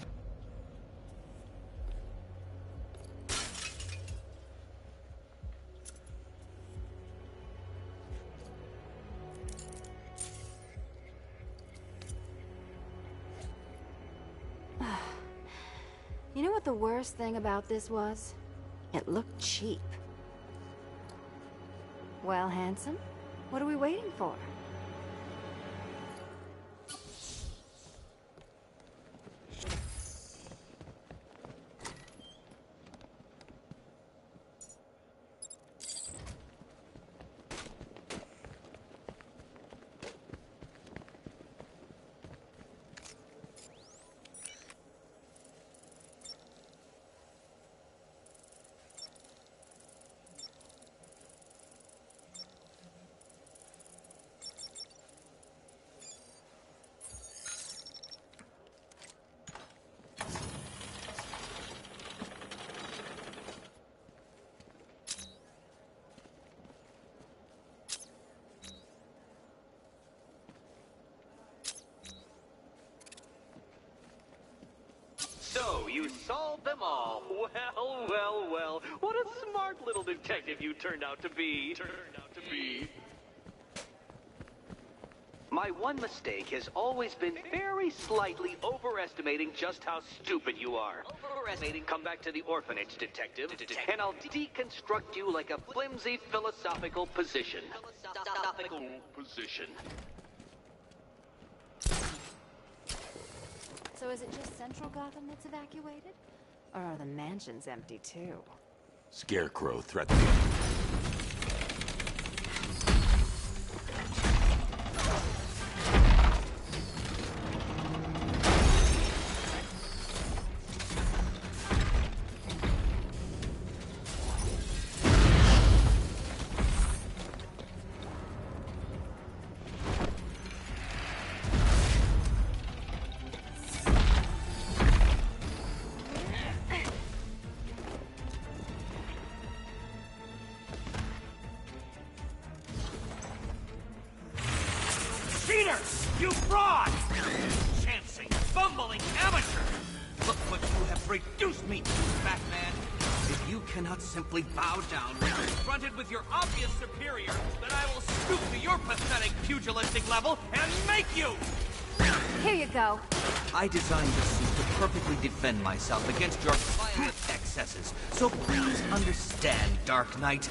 You know what the worst thing about this was? It looked cheap. Well, handsome, what are we waiting for? So, you solved them all. Well, well, well. What a smart little detective you turned out to be. My one mistake has always been very slightly overestimating just how stupid you are. Overestimating. Come back to the orphanage, detective, and I'll deconstruct you like a flimsy philosophical position. So is it just Central Gotham that's evacuated? Or are the mansions empty too? Scarecrow threatens. Cheaters! You fraud! Chancing, fumbling amateur! Look what you have reduced me to, Batman! If you cannot simply bow down when confronted with your obvious superior, then I will stoop to your pathetic pugilistic level and make you! Here you go. I designed this suit to perfectly defend myself against your violent excesses, so please understand, Dark Knight.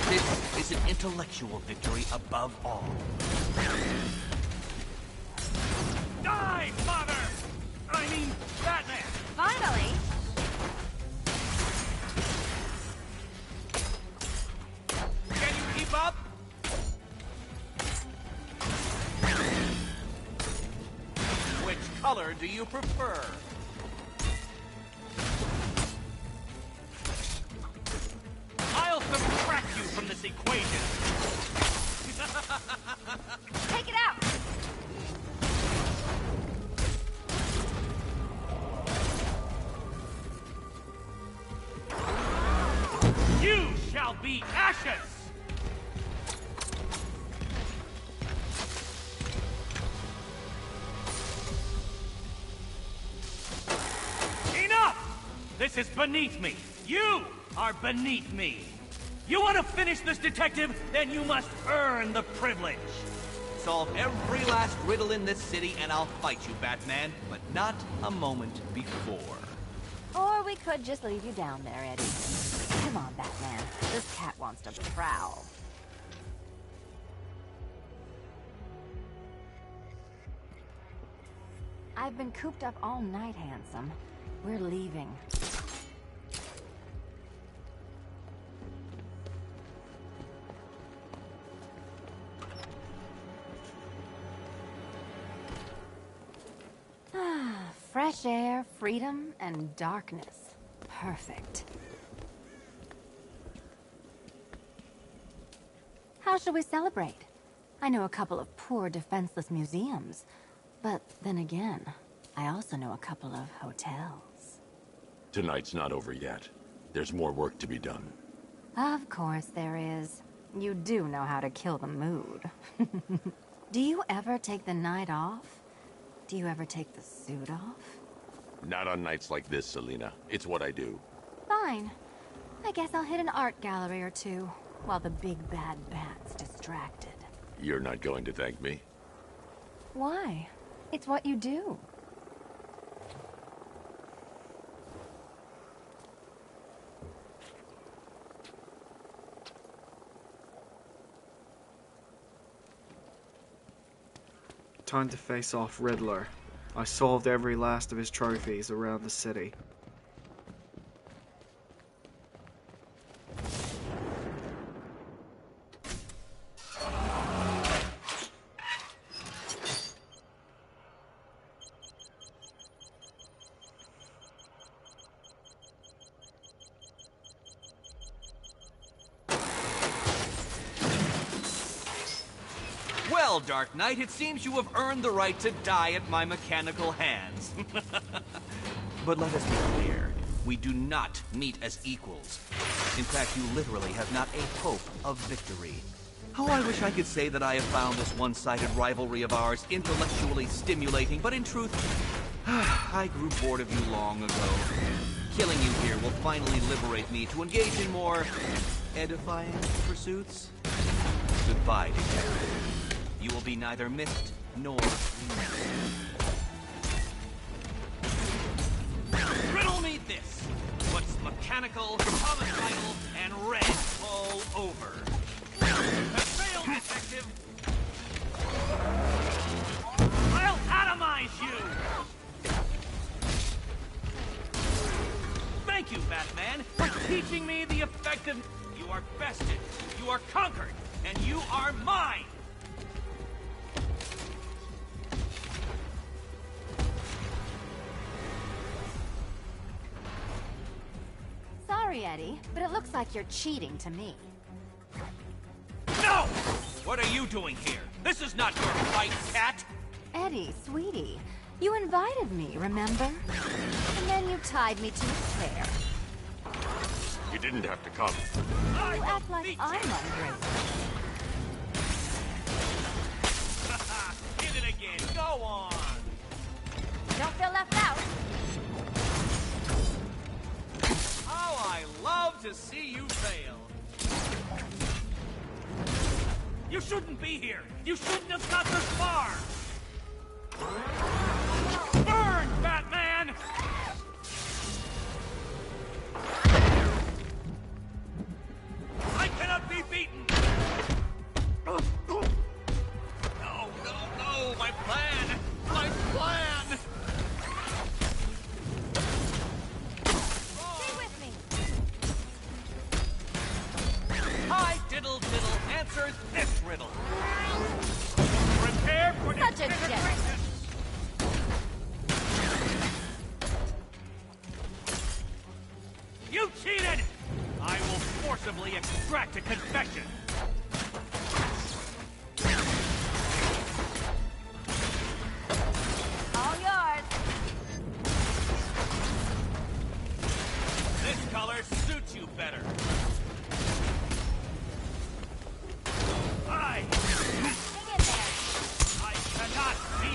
This is an intellectual victory above all. Die, Father! I mean, Batman! Finally! Can you keep up? Which color do you prefer? I'll subtract you from this equation! Take it out! You shall be ashes! Enough! This is beneath me. You are beneath me. You want to finish this, detective? Then you must earn the privilege. solve every last riddle in this city, and I'll fight you, Batman, but not a moment before. Or we could just leave you down there, Eddie. Come on, Batman. This cat wants to prowl. I've been cooped up all night, handsome. We're leaving. Fresh air, freedom, and darkness. Perfect. How should we celebrate? I know a couple of poor, defenseless museums. But then again, I also know a couple of hotels. Tonight's not over yet. There's more work to be done. Of course there is. You do know how to kill the mood. Do you ever take the night off? Do you ever take the suit off? Not on nights like this, Selina. It's what I do. Fine. I guess I'll hit an art gallery or two, while the big bad bat's distracted. You're not going to thank me? Why? It's what you do. Time to face off Riddler. I solved every last of his trophies around the city. Well, Dark Knight, it seems you have earned the right to die at my mechanical hands. But let us be clear. We do not meet as equals. In fact, you literally have not a hope of victory. How I wish I could say that I have found this one-sided rivalry of ours intellectually stimulating, but in truth, I grew bored of you long ago. Killing you here will finally liberate me to engage in more edifying pursuits. Goodbye, detective. You will be neither missed nor remembered. Riddle me this. What's mechanical, homicidal, and red all over? Fail, detective! I'll atomize you! Thank you, Batman, for teaching me the effect of... You are bested, you are conquered, and you are mine! Sorry, Eddie, but it looks like you're cheating to me. No! What are you doing here? This is not your fight, cat! Eddie, sweetie, you invited me, remember? And then you tied me to a chair. You didn't have to come. You act like I'm ungrateful. Hit it again, go on! Don't feel left out. Oh, I love to see you fail. You shouldn't be here! You shouldn't have got this far! Burn, Batman! I cannot be beaten! No, no, no! My plan! My plan! Stay with me. Hi, Diddle Diddle answers this riddle. Prepare for Such a disintegration. You cheated! I will forcibly extract a confession. All yours. This color suits you better. Hang in there. I cannot be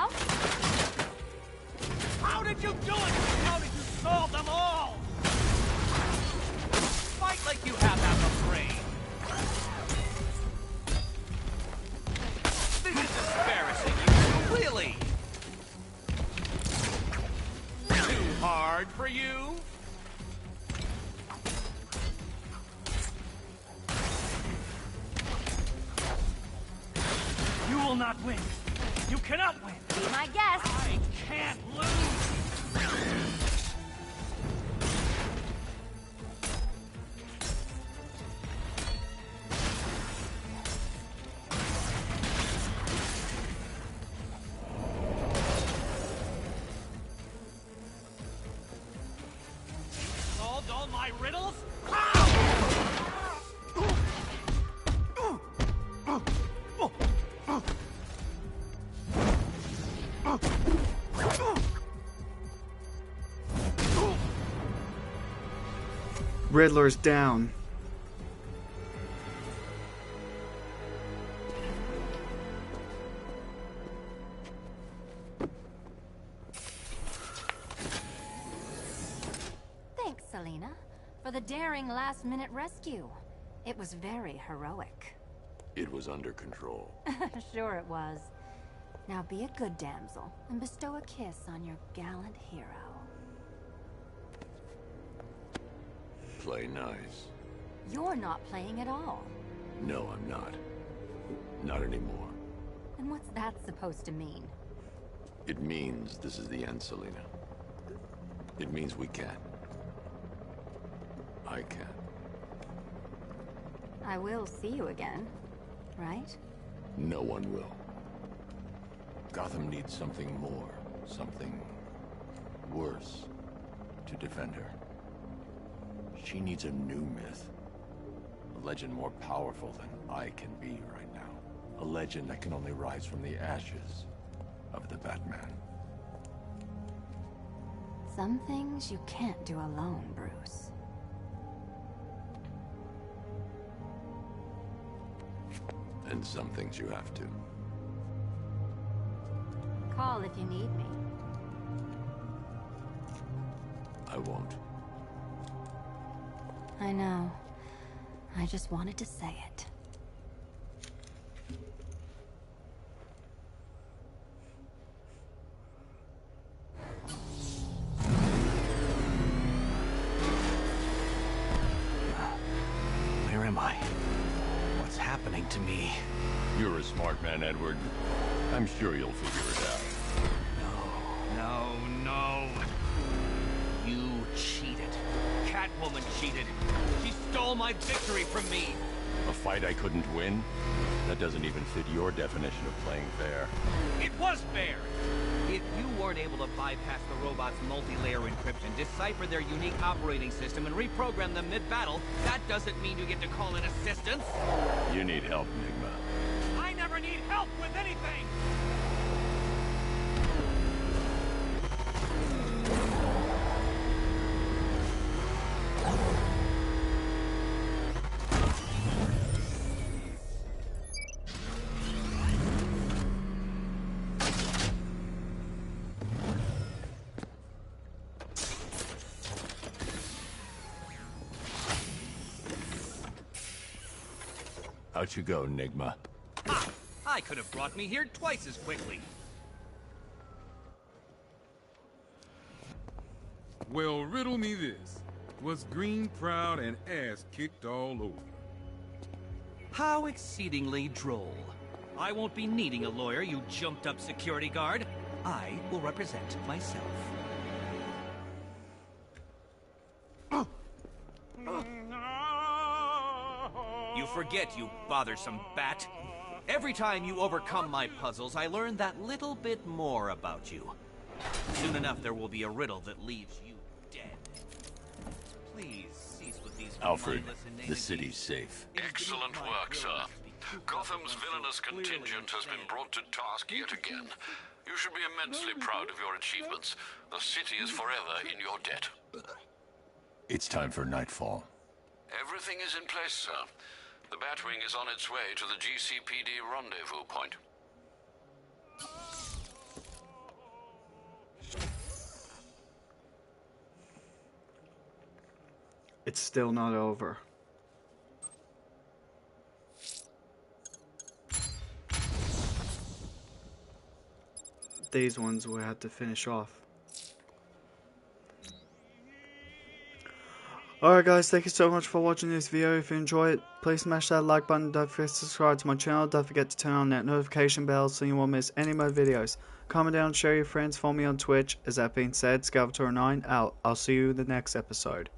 now? How did you do it? How did you solve them all? Fight like you have half a brain. This is embarrassing, you two, really. Too hard for you? You will not win. You cannot win. Be my guest. I can't lose. Solved all my riddles? Riddler's down. Thanks, Selena, for the daring last-minute rescue. It was very heroic. It was under control. Sure it was. Now be a good damsel and bestow a kiss on your gallant hero. Play nice. You're not playing at all. No, I'm not. Not anymore. And what's that supposed to mean? It means this is the end, Selena. It means we can. I can. I will see you again, right? No one will. Gotham needs something more, something worse to defend her. She needs a new myth. A legend more powerful than I can be right now. A legend that can only rise from the ashes of the Batman. Some things you can't do alone, Bruce. And some things you have to. Call if you need me. I won't. I know. I just wanted to say it. Where am I? What's happening to me? You're a smart man, Edward. I'm sure you'll figure it out. No, no. You cheated. Catwoman cheated. She stole my victory from me. A fight I couldn't win? That doesn't even fit your definition of playing fair. It was fair. If you weren't able to bypass the robot's multi-layer encryption, decipher their unique operating system, and reprogram them mid-battle, that doesn't mean you get to call in assistance. You need help, Enigma. I never need help with anything! Out you go, Enigma. Ha! I could have brought me here twice as quickly. Well, riddle me this. Was Green proud and ass kicked all over? How exceedingly droll. I won't be needing a lawyer, you jumped-up security guard. I will represent myself. You forget, you bothersome bat. Every time you overcome my puzzles, I learn that little bit more about you. Soon enough, there will be a riddle that leaves you dead. Please cease with these Alfred, mindless inane the city's safe. Excellent work, sir. Gotham's villainous contingent has been brought to task yet again. You should be immensely proud of your achievements. The city is forever in your debt. It's time for nightfall. Everything is in place, sir. The Batwing is on its way to the GCPD rendezvous point. it's still not over. These ones we had to finish off. Alright guys, thank you so much for watching this video. If you enjoy it, please smash that like button. Don't forget to subscribe to my channel. Don't forget to turn on that notification bell so you won't miss any of my videos. Comment down, share your friends, follow me on Twitch. As that being said, Scalvator9 out. I'll see you in the next episode.